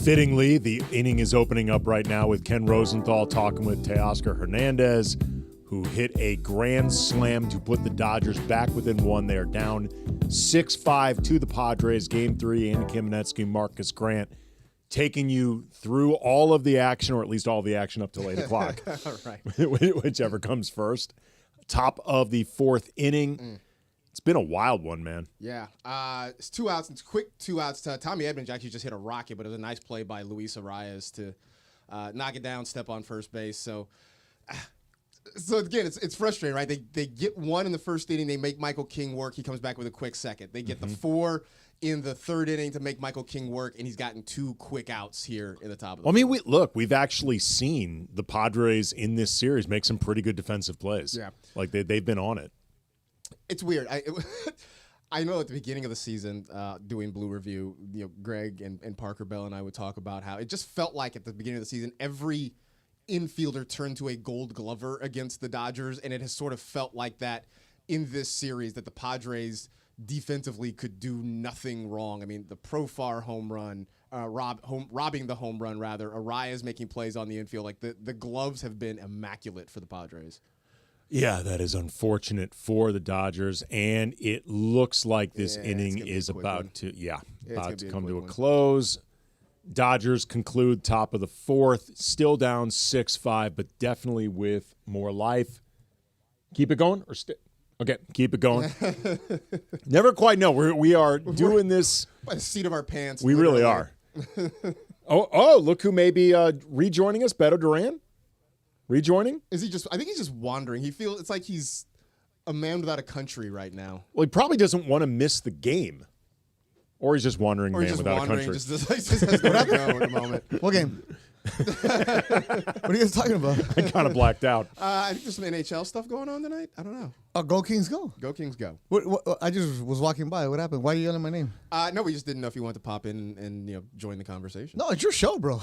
Fittingly, the inning is opening up right now with Ken Rosenthal talking with Teoscar Hernandez, who hit a grand slam to put the Dodgers back within 1. They are down 6-5 to the Padres. Game 3, Andy Kamenetzky, Marcas Grant, taking you through all of the action, or at least all of the action up till 8 o'clock. Right. Whichever comes first. Top of the 4th inning. It's been a wild one, man. Yeah. It's 2 outs. It's quick 2 outs. Tommy Edmonds actually just hit a rocket, but it was a nice play by Luis Arias to knock it down, step on first base. So again, it's frustrating, right? They get 1 in the first inning. They make Michael King work. He comes back with a quick second. They get the 4 in the 3rd inning to make Michael King work, and he's gotten 2 quick outs here in the top of the we've actually seen the Padres in this series make some pretty good defensive plays. Yeah. Like they've been on it. It's weird. I know at the beginning of the season, doing Blue Review, Greg and Parker Bell and I would talk about how it just felt like at the beginning of the season, every infielder turned to a Gold Glover against the Dodgers, and it has sort of felt like that in this series, that the Padres defensively could do nothing wrong. I mean, the Profar home run, robbing the home run rather, Arias making plays on the infield, like the gloves have been immaculate for the Padres. Yeah, that is unfortunate for the Dodgers, and it looks like this inning is about to come to a close. Dodgers conclude top of the 4th, still down 6-5, but definitely with more life. Keep it going or okay, keep it going. Never quite know. We are doing this by the seat of our pants. We really are. Oh, look who may be rejoining us, Beto Duran. Rejoining? Is he just? I think he's just wandering. It's like he's a man without a country right now. Well, he probably doesn't want to miss the game, or he's just wandering man without a country. Just has nowhere to go at the moment. What game? What are you guys talking about? I kind of blacked out. I think there's some NHL stuff going on tonight. I don't know. Oh, Go Kings Go. Go Kings Go. What, I just was walking by. What happened? Why are you yelling my name? No, we just didn't know if you wanted to pop in and join the conversation. No, it's your show, bro.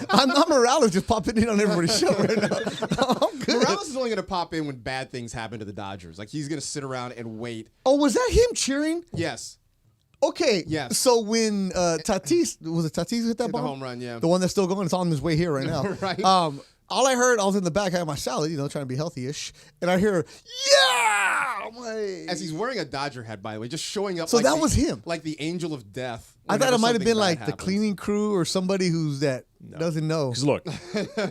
I'm Morales just popping in on everybody's show right now. I'm good. Morales is only going to pop in when bad things happen to the Dodgers. Like, he's going to sit around and wait. Oh, was that him cheering? Yes. Okay. Yes. So when Tatis, was it Tatis who hit that ball? The home run, yeah. The one that's still going, it's on his way here right now. Right. all I heard, I was in the back having my salad, trying to be healthy-ish, and I hear, yeah! I'm like, as he's wearing a Dodger hat, by the way, just showing up. So like that was him. Like the angel of death. I thought it might have been like happens. the cleaning crew or somebody doesn't know. Because look,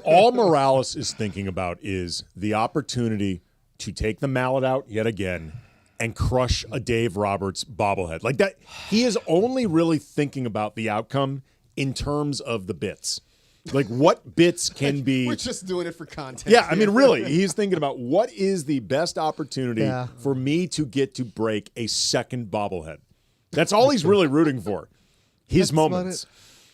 all Morales is thinking about is the opportunity to take the mallet out yet again and crush a Dave Roberts bobblehead. Like that, he is only really thinking about the outcome in terms of the bits. Like what bits can be. We're just doing it for content. Yeah, I mean, really, he's thinking about what is the best opportunity for me to get to break a second bobblehead. That's all he's really rooting for. His moments.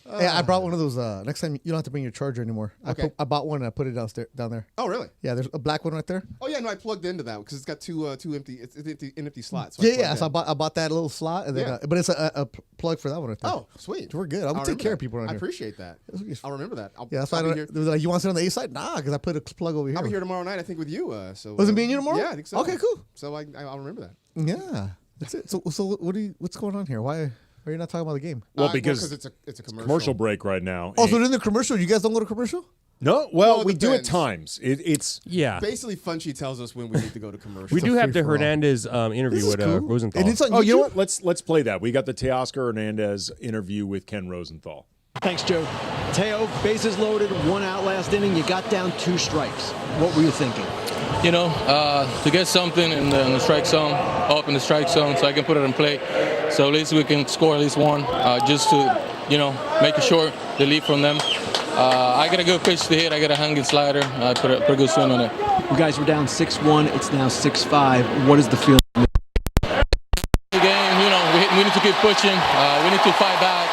Yeah, I brought one of those. Next time, you don't have to bring your charger anymore. Okay. I bought one and I put it down there. Oh, really? Yeah, there's a black one right there. Oh, yeah, no, I plugged into that because it's got two empty slots. So So I bought that little slot, and then, but it's a plug for that one right there. Oh, sweet. We're good. I'll take care of people around here. I appreciate that. I'll remember that. That's why they were like, you want to sit on the A side? Nah, because I put a plug over here. I'll be here tomorrow night, I think, with you. So Was it me and you tomorrow? Yeah, I think so. Okay, cool. So I'll remember that. Yeah, that's it. So what's going on here? Why are you not talking about the game? Well, because it's a commercial break right now. Oh, so in the commercial, you guys don't go to commercial? No, well, it we do at depends. times. It's basically Funchy tells us when we need to go to commercial. We do have the Hernandez interview with Rosenthal. And it's on oh, you know YouTube? what? Let's play that. We got the Teoscar Hernandez interview with Ken Rosenthal. Thanks, Joe. Teo, bases loaded, 1 out last inning. You got down 2 strikes. What were you thinking? To get something in the strike zone, up in the strike zone, so I can put it in play. So at least we can score at least one, just to, make a short relief from them. I got a good pitch to hit. I got a hanging slider. I put a good swing on it. You guys were down 6-1. It's now 6-5. What is the feeling? The game, we need to keep pushing. We need to fight back.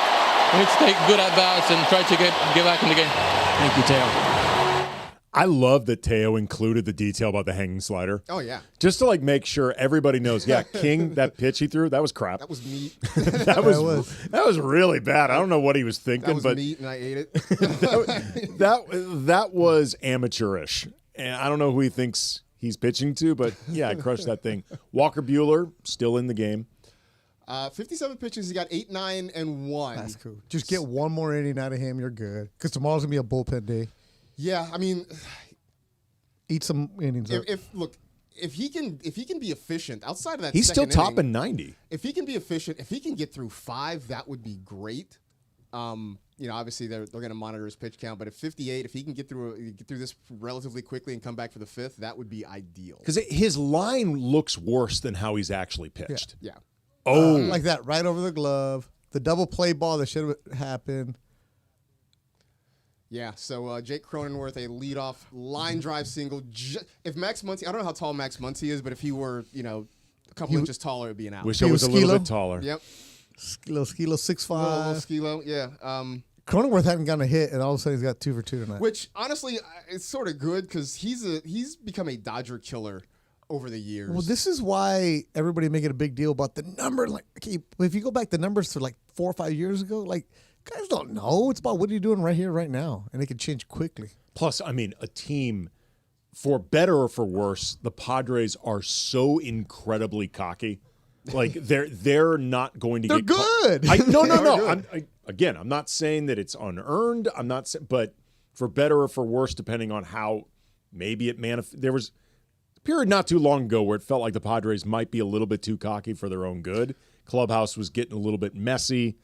We need to take good at-bats and try to get back in the game. Thank you, Teo. I love that Teo included the detail about the hanging slider. Oh, yeah. Just to make sure everybody knows, King, that pitch he threw, that was crap. That was meat. that was really bad. I don't know what he was thinking, That was but meat, and I ate it. that was amateurish. And I don't know who he thinks he's pitching to, but yeah, I crushed that thing. Walker Buehler still in the game. 57 pitches. He got 8, 9, and 1. That's cool. Just get one more inning out of him. You're good. Because tomorrow's going to be a bullpen day. Yeah, I mean, eat some innings. If he can be efficient outside of that, He's still second inning, topping 90. If he can be efficient, if he can get through 5, that would be great. Obviously they're going to monitor his pitch count, but at 58, if he can get through this relatively quickly and come back for the 5th, that would be ideal. Because his line looks worse than how he's actually pitched. Yeah. Oh, like that, right over the glove. The double play ball that should have happened. Yeah, so Jake Cronenworth, a leadoff line drive single. If Max Muncy, I don't know how tall Max Muncy is, but if he were, a couple inches taller, it would be an out. Wish I was a little bit taller. Yep. Skilo 6'5". Skilo, yeah. Cronenworth hadn't gotten a hit, and all of a sudden he's got 2 for 2 tonight. Which, honestly, it's sort of good because he's become a Dodger killer over the years. Well, this is why everybody making a big deal about the number. If you go back the numbers to 4 or 5 years ago, guys don't know. It's about what are you doing right here, right now, and it can change quickly. Plus, I mean, a team, for better or for worse, the Padres are so incredibly cocky. They're not going to They're get good. No. Good. I'm not saying that it's unearned. But for better or for worse, depending on how maybe it there was a period not too long ago where it felt like the Padres might be a little bit too cocky for their own good. Clubhouse was getting a little bit messy,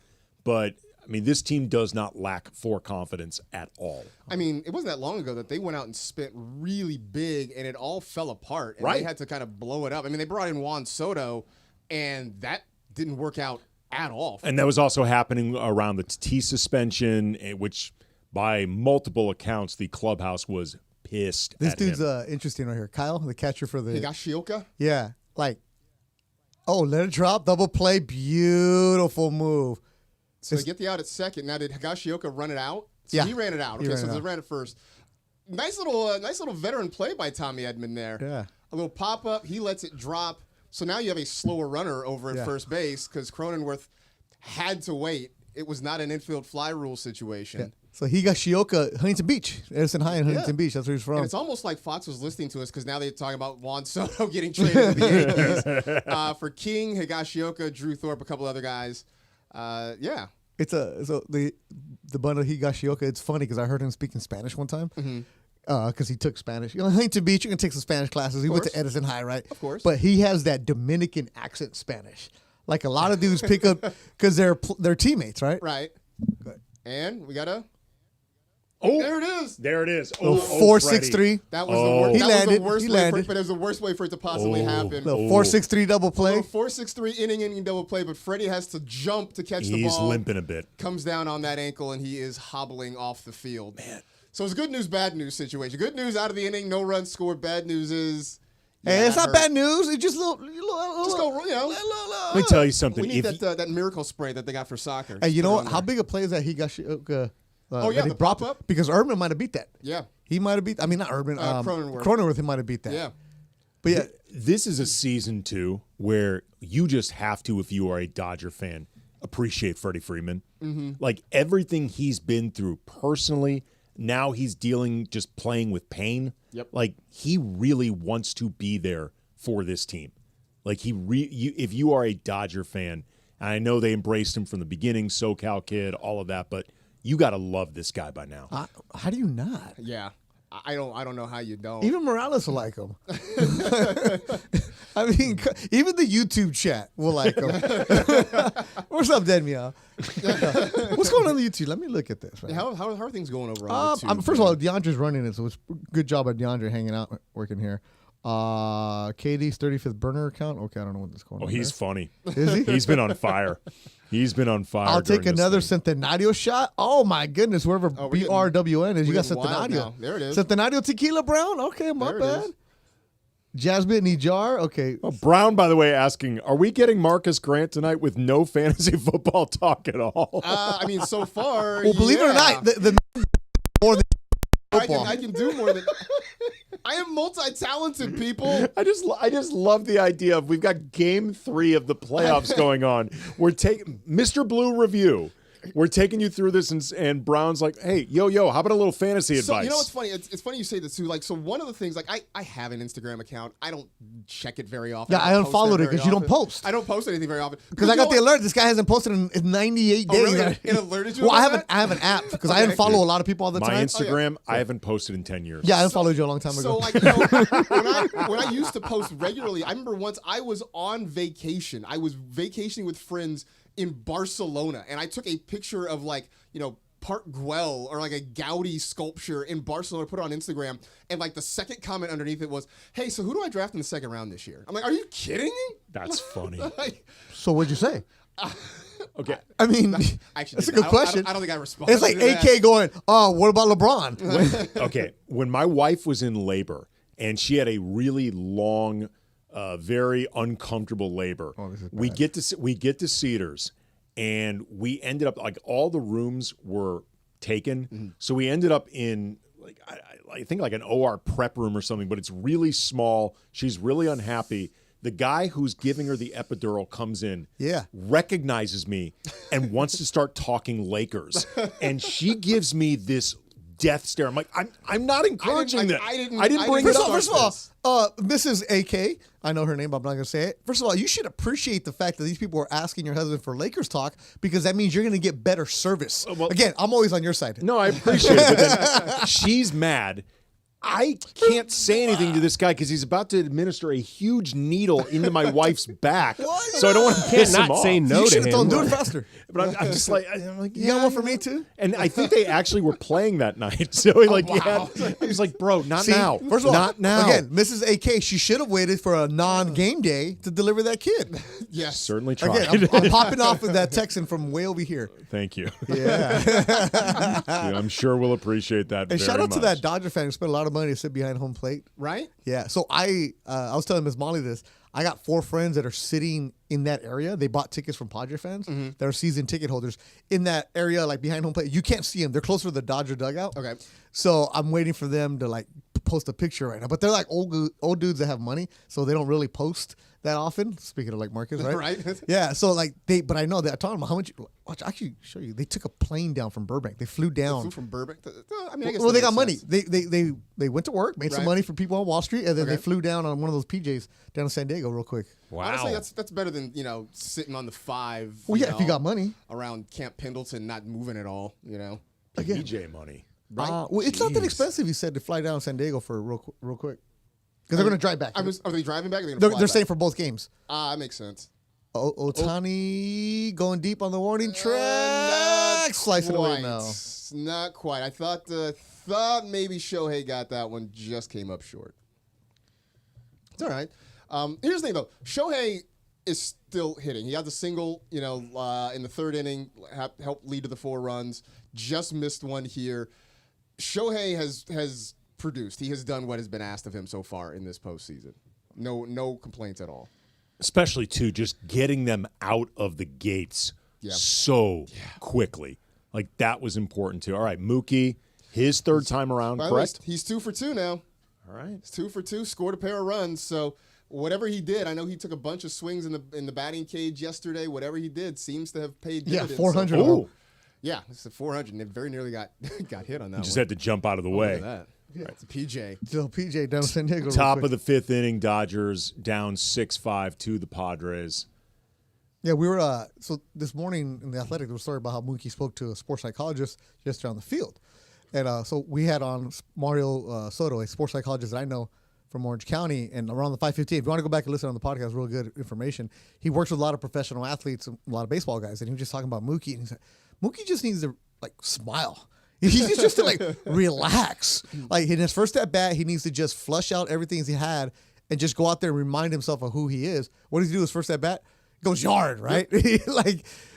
but I mean, this team does not lack for confidence at all. I mean, it wasn't that long ago that they went out and spent really big, and it all fell apart. And They had to kind of blow it up. I mean, they brought in Juan Soto, and that didn't work out at all. And that was also happening around the T suspension, which by multiple accounts, the clubhouse was pissed This at dude's him. Interesting right here. Kyle, the catcher for the Higashioka? Yeah. Let it drop, double play, beautiful move. So they get the out at second. Now, did Higashioka run it out? So he ran it out. Okay, so they ran it first. Nice little veteran play by Tommy Edman there. Yeah. A little pop-up. He lets it drop. So now you have a slower runner over at first base because Cronenworth had to wait. It was not an infield fly rule situation. Yeah. So Higashioka, Huntington Beach. Edison High in Huntington Beach. That's where he's from. And it's almost like Fox was listening to us because now they're talking about Juan Soto getting traded to the Yankees. For King, Higashioka, Drew Thorpe, a couple other guys. It's the bundle Higashioka. It's funny because I heard him speaking Spanish one time, because he took Spanish. Huntington Beach, you're going to take some Spanish classes. He went to Edison High, right? Of course. But he has that Dominican accent Spanish. Like a lot of dudes pick up because they're teammates, right? Right. Good. And we got a... Oh, there it is. There it is. 4-6-3. That was the worst. He landed. But it was the worst way for it to possibly happen. The 4-6-3 double play. 4-6-3 inning double play, but Freddie has to jump to catch the ball. He's limping a bit. Comes down on that ankle, and he is hobbling off the field. Man. So it's a good news, bad news situation. Good news out of the inning, no runs scored. Bad news is... Hey, it's not bad news. It's just Just go, Let me tell you something. We need that miracle spray that they got for soccer. Hey, you know what? How big a play is that he got? The pop-up? Because Urban might have beat that. Yeah. He might have beat... I mean, not Urban. Cronenworth. He might have beat that. Yeah. But yeah. This is a season, too, where you just have to, if you are a Dodger fan, appreciate Freddie Freeman. Mm-hmm. Like, everything he's been through personally, now he's just playing with pain. Yep. Like, he really wants to be there for this team. Like, if you are a Dodger fan, and I know they embraced him from the beginning, SoCal kid, all of that, but you got to love this guy by now. How do you not? Yeah. I don't know how you don't. Even Morales will like him. I mean, even the YouTube chat will like him. What's up, Dead Meow? What's going on YouTube? Let me look at this. Right? How are things going over on YouTube? First of all, DeAndre's running it, so it's good job at DeAndre hanging out, working here. KD's 35th burner account. Okay, I don't know what this going on. Oh, he's there. funny. Is he? He's been on fire. He's been on fire. I'll take another Centenario shot. Oh my goodness, wherever BRWN is, you got Centenario. There it is. Centenario Tequila Brown. Okay, my bad. Jasmine Nijar. Okay. Oh, Brown, by the way, asking, are we getting Marcus Grant tonight with no fantasy football talk at all? I mean, so far. Well, believe it or not, the more than football. I can do more than. I am multi-talented, people. I just love the idea of we've got game 3 of the playoffs going on. We're taking Mr. Blue review. We're taking you through this, and Brown's like, hey, yo, how about a little fantasy advice? You know what's funny? It's funny you say this too. Like, so one of the things, like, I have an Instagram account. I don't check it very often. Yeah, I unfollowed it because you don't post. I don't post anything very often. Because I got the alert. This guy hasn't posted in 98 days. Really? It alerted you? Well, I have an app because I unfollow a lot of people all the time. My Instagram, I haven't posted in 10 years. Yeah, I unfollowed you a long time ago. So, like, when I used to post regularly, I remember once I was on vacation. I was vacationing with friends in Barcelona, and I took a picture of, like, Park Güell or like a Gaudi sculpture in Barcelona, put it on Instagram, and like the second comment underneath it was, hey, so who do I draft in the second round this year? I'm like, are you kidding me? That's funny. So what'd you say? Okay. I mean, that's a good question. I don't think I responded. It's like AK going, oh, what about LeBron? Okay. When my wife was in labor and she had a really long, very uncomfortable labor, we get to Cedars. And we ended up, like, all the rooms were taken. Mm-hmm. So we ended up in, like, I think like an OR prep room or something, but it's really small. She's really unhappy. The guy who's giving her the epidural comes in, recognizes me, and wants to start talking Lakers. And she gives me this death stare. I'm like, I'm not encouraging that. I didn't bring it up. First of all, Mrs. AK, I know her name, but I'm not going to say it. First of all, you should appreciate the fact that these people are asking your husband for Lakers talk because that means you're going to get better service. Again, I'm always on your side. No, I appreciate it. But then she's mad. I can't say anything to this guy because he's about to administer a huge needle into my wife's back. So I don't want to piss him off. Say no to him. Don't do it faster. But I'm just like, you got one for me too? And I think they actually were playing that night. So I was like, bro, not now. First of all, not now. Again, Mrs. AK, she should have waited for a non-game day to deliver that kid. Yes. Certainly tried. Again, I'm popping off with that Texan from way over here. Thank you. Yeah. I'm sure we'll appreciate that And very shout out to much. that Dodger fan who spent a lot of money to sit behind home plate. Right? Yeah. So I was telling Miss Molly this. I got 4 friends that are sitting in that area. They bought tickets from Padre fans. Mm-hmm. They're season ticket holders in that area, like behind home plate. You can't see them. They're closer to the Dodger dugout. Okay. So I'm waiting for them to like post a picture right now. But they're like old dudes that have money, so they don't really post that often. Speaking of like Marcus, right? Right. Yeah. So like but I know that I told them how much. Watch, I actually show you. They took a plane down from Burbank. They flew down. They flew from Burbank. I mean, I guess well, they got sense. money. They went to work, made some Right. money for people on Wall Street, and then they flew down on one of those PJs down to San Diego real quick. Wow. Honestly, that's better than sitting on the 5. Well, yeah, if you got money around Camp Pendleton, not moving at all. PJ money. right? Well, it's not that expensive, he said, to fly down San Diego for real quick. Because they're going to drive back. Are they driving back? Or They're staying for both games. That makes sense. Otani going deep on the warning track. Slicing away now. Not quite. I thought maybe Shohei got that one, just came up short. It's all right. Here's the thing, though. Shohei is still hitting. He had the single, in the third inning, helped lead to the 4 runs. Just missed one here. Shohei has produced. He has done what has been asked of him so far in this postseason. No complaints at all. Especially, too, just getting them out of the gates so quickly. Like, that was important, too. All right, Mookie, his third time around, correct? He's 2 for 2 now. All right. He's 2 for 2, scored a pair of runs. So whatever he did, I know he took a bunch of swings in the batting cage yesterday. Whatever he did seems to have paid dividends. Yeah, 400. Oh. Yeah, it's a 400, and it very nearly got hit on that. You just had to jump out of the way. Look at that. Yeah, it's a PJ. Still PJ down San Diego. Top of the 5th inning, Dodgers down 6-5 to the Padres. Yeah, we were so this morning in the Athletic, there was a story about how Mookie spoke to a sports psychologist yesterday on the field, and so we had on Mario Soto, a sports psychologist that I know from Orange County, and around the 5:15. If you want to go back and listen on the podcast, real good information. He works with a lot of professional athletes, and a lot of baseball guys, and he was just talking about Mookie, and he said Mookie just needs to smile. He needs just to relax. Like in his first at bat, he needs to just flush out everything he had and just go out there and remind himself of who he is. What does he do his first at bat? Goes yard, right?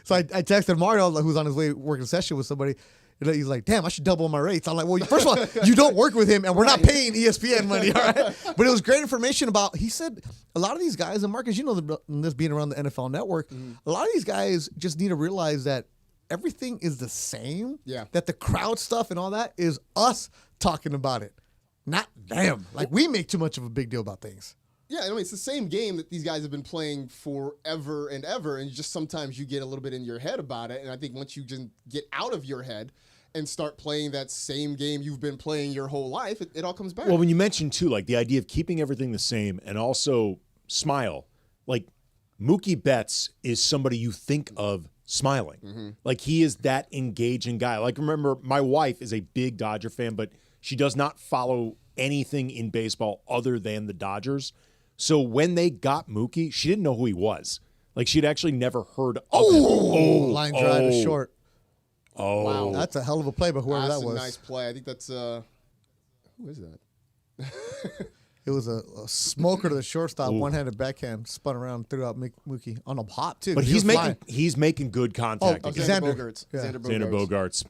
So I texted Mario, who's on his way working a session with somebody. He's like, damn, I should double my rates. I'm like, well, first of all, you don't work with him, and we're not paying ESPN money, all right? But it was great information about, he said, a lot of these guys, and Marcus, this being around the NFL Network, a lot of these guys just need to realize that everything is the same. Yeah. That the crowd stuff and all that is us talking about it, not them. Like, we make too much of a big deal about things. Yeah, I mean, it's the same game that these guys have been playing forever and ever, and just sometimes you get a little bit in your head about it, and I think once you just get out of your head and start playing that same game you've been playing your whole life, it all comes back. Well, when you mentioned, too, like the idea of keeping everything the same and also smile, like Mookie Betts is somebody you think of smiling. Mm-hmm. Like he is that engaging guy. Like remember, my wife is a big Dodger fan, but she does not follow anything in baseball other than the Dodgers. So when they got Mookie, she didn't know who he was. Like she'd actually never heard of him. Line drive is short. Oh. Wow. That's a hell of a play, but whoever that's that was. That's a nice play. I think that's, who is that? It was a smoker to the shortstop, one-handed backhand, spun around, threw out Mookie on a hop, too. But he's making good contact. Xander Bogaerts. Yeah. Xander Bogaerts.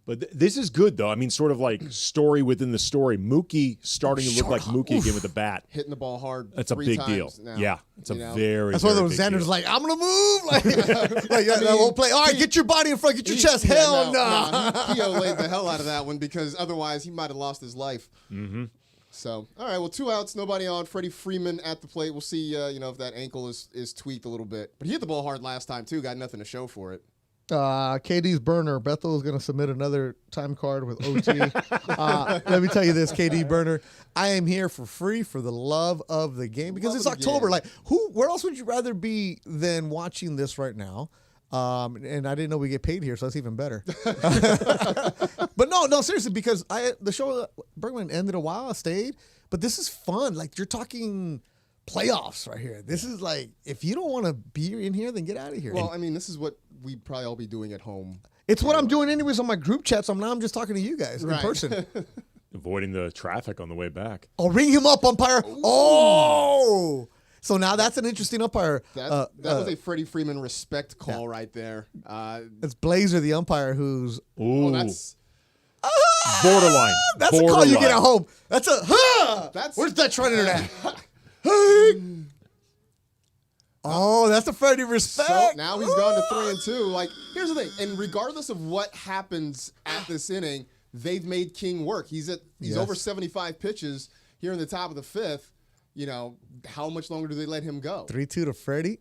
But this is good, though. I mean, sort of like story within the story. Mookie starting to look like Mookie again with the bat. Hitting the ball hard. That's a big deal. Now, yeah, it's a very, that's why very Xander's like, I'm going to move. That whole play. All right, get your body in front, get your chest. Hell no. He laid the hell out of that one because otherwise he might have lost his life. Mm-hmm. So, all right, well, 2 outs, nobody on. Freddie Freeman at the plate. We'll see, if that ankle is tweaked a little bit. But he hit the ball hard last time, too. Got nothing to show for it. KD's burner. Bethel is going to submit another time card with OT. Let me tell you this, KD burner. I am here for free for the love of the game because it's October. Like, where else would you rather be than watching this right now? And I didn't know we get paid here, so that's even better. But no, seriously, because the show Bergman ended a while. I stayed, but this is fun. Like you're talking playoffs right here. This is like if you don't want to be in here, then get out of here. Well, I mean, this is what we'd probably all be doing at home. It's what I'm doing anyways on my group chat. So now I'm just talking to you guys in person. Avoiding the traffic on the way back. Oh, ring him up, umpire. Ooh. Oh. So now that's an interesting umpire. That was a Freddie Freeman respect call right there. It's Blazer, the umpire, who's... Ooh. That's... borderline. That's a call you get at home. That's a... Where's that trying internet? Oh, that's a Freddie respect. So now he's gone to 3-2. Like, here's the thing. And regardless of what happens at this inning, they've made King work. He's over 75 pitches here in the top of the 5th. How much longer do they let him go? 3-2 to Freddie?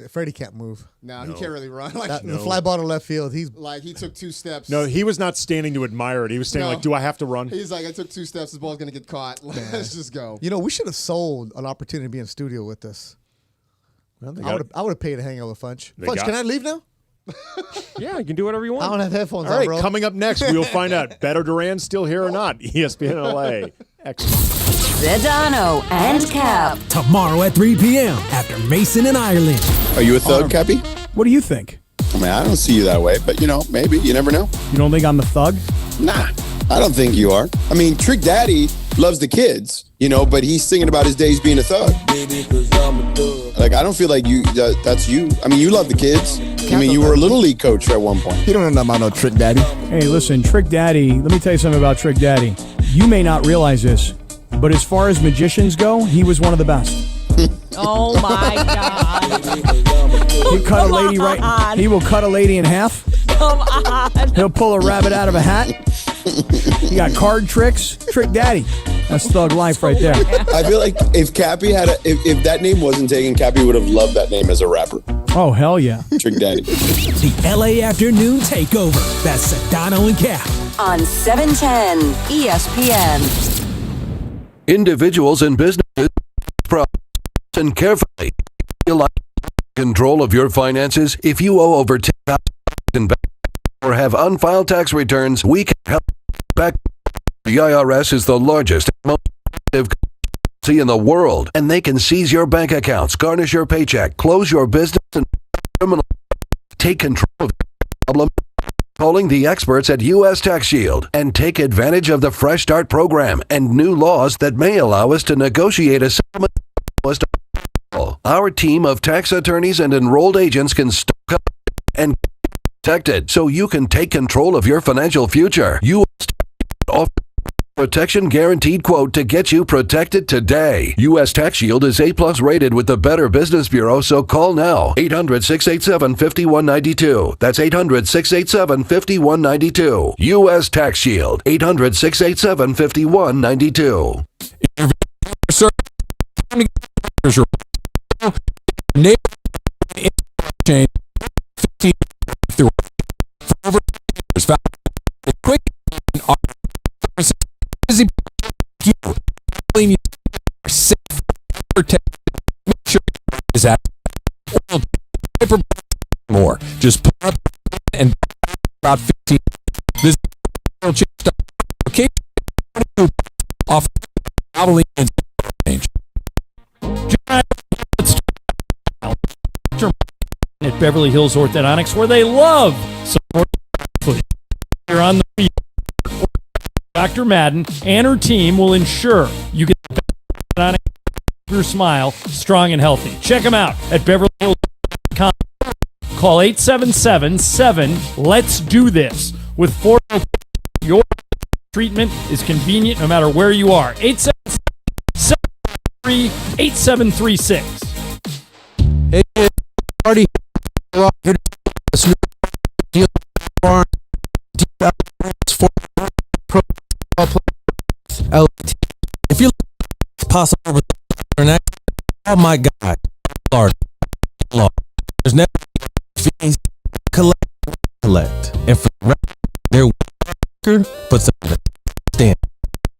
Freddie can't move. No, he can't really run. The fly ball to left field, he's... Like, he took 2 steps. No, he was not standing to admire it. He was standing like, do I have to run? He's like, I took 2 steps. This ball's going to get caught. Let's just go. We should have sold an opportunity to be in studio with us. Well, I would have paid to hang out with Funch. Funch, can I leave now? Yeah, you can do whatever you want. I don't have headphones All on, right, bro. coming up next, we will find out. Beto Duran's still here or not? ESPN LA. Excellent. Sedano and Cap. Tomorrow at 3 p.m. after Mason and Ireland. Are you a thug, Cappy? What do you think? I mean, I don't see you that way, but, maybe. You never know. You don't think I'm a thug? Nah, I don't think you are. I mean, Trick Daddy loves the kids, but he's singing about his days being a thug. Like, I don't feel like that's you. I mean, you love the kids. I mean, you were a Little League coach at one point. You don't know about no Trick Daddy. Hey, listen, Trick Daddy, let me tell you something about Trick Daddy. You may not realize this, but as far as magicians go, he was one of the best. Oh, my God. He cut a lady He will cut a lady in half. Come on. He'll pull a rabbit out of a hat. He got card tricks. Trick Daddy. That's thug life right there. I feel like if Cappy had if that name wasn't taken, Cappy would have loved that name as a rapper. Oh, hell yeah. Trick Daddy. The LA Afternoon Takeover. That's Sedano and Cap. On 710 ESPN. Individuals and businesses listen carefully. You like control of your finances? If you owe over $10,000 or have unfiled tax returns, we can help back. The IRS is the largest and most effective in the world, and they can seize your bank accounts, garnish your paycheck, close your business, and criminal. Take control of the problem. Calling the experts at U.S. Tax Shield and take advantage of the Fresh Start program and new laws that may allow us to negotiate a settlement. Our team of tax attorneys and enrolled agents can stock up and protected so you can take control of your financial future. U.S. offers protection guaranteed quote to get you protected today. U.S. Tax Shield is A+ rated with the Better Business Bureau, so call now. 800-687-5192. That's 800-687-5192. U.S. Tax Shield. 800-687-5192. Quick busy you are safe, protected, make sure is at paper more. Just put up and about 15. This off probably change. At Beverly Hills Orthodontics, where they love support. You're on the field. Dr. Madden and her team will ensure you get the best your smile strong and healthy. Check them out at BeverlyHills.com. Call 877-7-LET'S-DO-THIS. With 4 your treatment is convenient no matter where you are. 877-7-3-8736. Hey, party. If you possible with oh my God, Lord, there's never fees collect, and for their record, but some stand.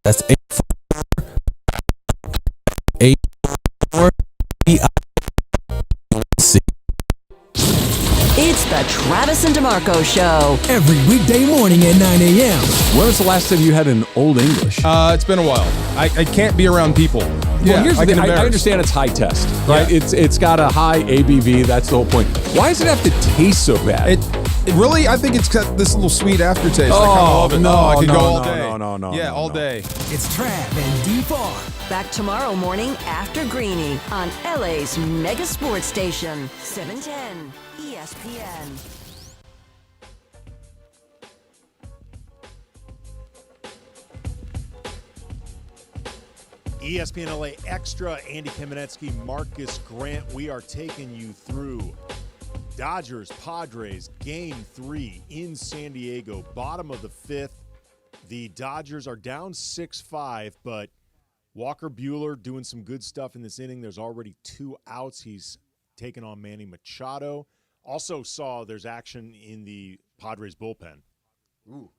That's 844 It's the Travis and DeMarco Show. Every weekday morning at 9 a.m. When was the last time you had an Old English? It's been a while. I can't be around people. Well, here's the thing. I understand it's high test, right? Yeah. It's got a high ABV. That's the whole point. Why does it have to taste so bad? It really, I think it's got this little sweet aftertaste. Oh, I kind of love it. No, I could go all no, day. No. Yeah, all day. It's Trav and D-Far. Back tomorrow morning after Greeny on LA's mega sports station, 710 ESPN. ESPN LA Extra, Andy Kamenetzky, Marcus Grant. We are taking you through Dodgers, Padres, Game 3 in San Diego, bottom of the 5th. The Dodgers are down 6-5, but Walker Buehler doing some good stuff in this inning. There's already 2 outs. He's taken on Manny Machado. Also saw there's action in the Padres bullpen. Ooh.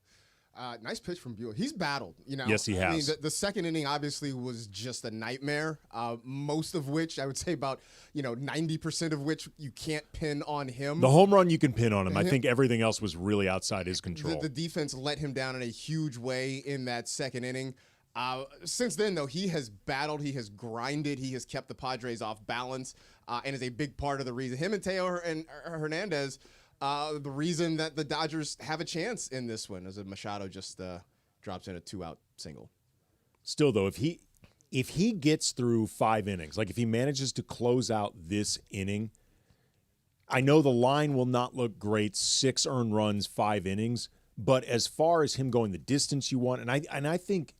Nice pitch from Buehler. He's battled, you know. Yes, he has. I mean, the second inning obviously was just a nightmare. Most of which, I would say about 90% of which you can't pin on him. The home run you can pin on him. I think everything else was really outside his control. The defense let him down in a huge way in that second inning. Since then, though, he has battled. He has grinded. He has kept the Padres off balance, and is a big part of the reason. Him and Teo and Hern&aacute. The reason that the Dodgers have a chance in this one is that Machado just drops in a 2-out single. Still, though, if he gets through 5 innings, like if he manages to close out this inning, I know the line will not look great, 6 earned runs, 5 innings, but as far as him going the distance you want, and I think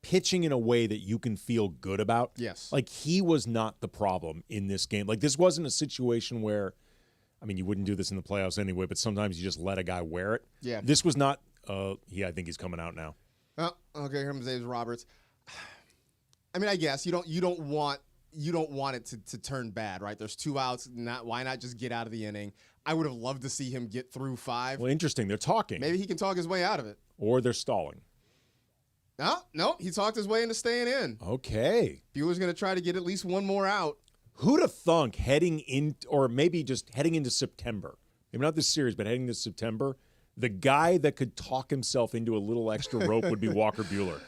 pitching in a way that you can feel good about, yes, like he was not the problem in this game. Like this wasn't a situation where, I mean, you wouldn't do this in the playoffs anyway, but sometimes you just let a guy wear it. Yeah. This was not, I think he's coming out now. Oh, okay, here comes Dave Roberts. I mean, I guess you don't want it to turn bad, right? There's 2 outs. Why not just get out of the inning? I would have loved to see him get through 5. Well, interesting. They're talking. Maybe he can talk his way out of it. Or they're stalling. No, he talked his way into staying in. Okay. Buehler's going to try to get at least one more out. Who'd have thunk heading in, or maybe just heading into September, maybe not this series, but heading into September, the guy that could talk himself into a little extra rope would be Walker Buehler.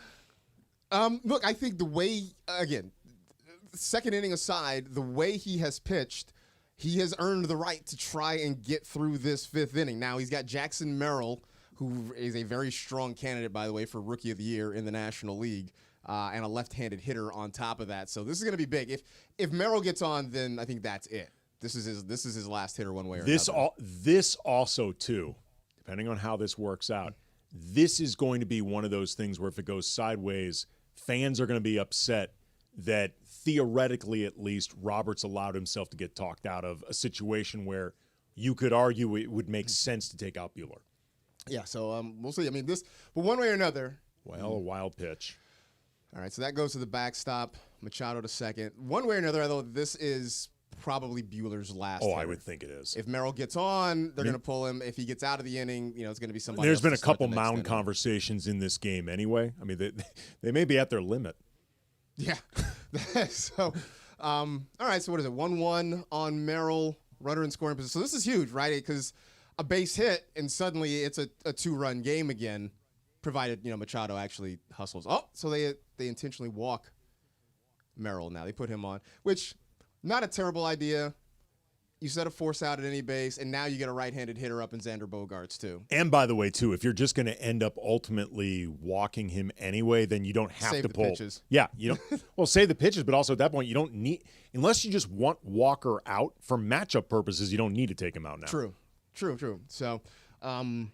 Look, I think the way, again, second inning aside, the way he has pitched, he has earned the right to try and get through this 5th inning. Now, he's got Jackson Merrill, who is a very strong candidate, by the way, for Rookie of the Year in the National League. And a left-handed hitter on top of that. So this is going to be big. If Merrill gets on, then I think that's it. This is his last hitter one way or another. This also, too, depending on how this works out, this is going to be one of those things where if it goes sideways, fans are going to be upset that theoretically at least Roberts allowed himself to get talked out of a situation where you could argue it would make sense to take out Buehler. Yeah, so we'll see. I mean, but one way or another. Well, a wild pitch. All right, so that goes to the backstop. Machado to second. One way or another, although this is probably Buehler's last hitter. I would think it is. If Merrill gets on, they're going to pull him. If he gets out of the inning, it's going to be somebody There's else been to a start couple the next mound inning. conversations in this game anyway. I mean, they may be at their limit. Yeah. So, all right, so what is it? 1-1 on Merrill, runner in scoring position. So this is huge, right? Because a base hit, and suddenly it's a 2-run game again, provided, Machado actually hustles. Oh, so they intentionally walk Merrill now. They put him on, which not a terrible idea. You set a force out at any base, and now you get a right-handed hitter up in Xander Bogaerts, too. And by the way, too, if you're just going to end up ultimately walking him anyway, then you don't have save to the pull. Pitches. Yeah, you don't. Well, save the pitches, but also at that point, you don't need, unless you just want Walker out for matchup purposes, you don't need to take him out now. True. So, all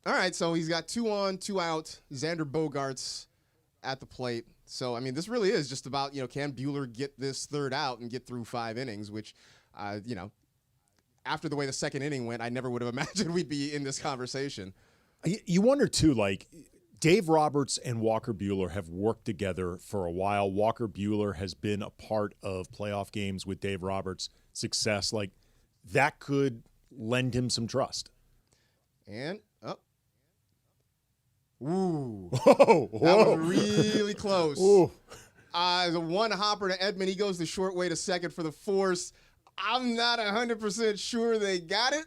right, so he's got 2 on, 2 out. Xander Bogaerts at the plate. So, I mean, this really is just about, can Buehler get this 3rd out and get through 5 innings, which, after the way the second inning went, I never would have imagined we'd be in this conversation. You wonder, too, like, Dave Roberts and Walker Buehler have worked together for a while. Walker Buehler has been a part of playoff games with Dave Roberts' success. Like, that could lend him some trust. And, ooh. Whoa. That was really close. Ooh. The one hopper to Edman. He goes the short way to second for the force. I'm not 100% sure they got it.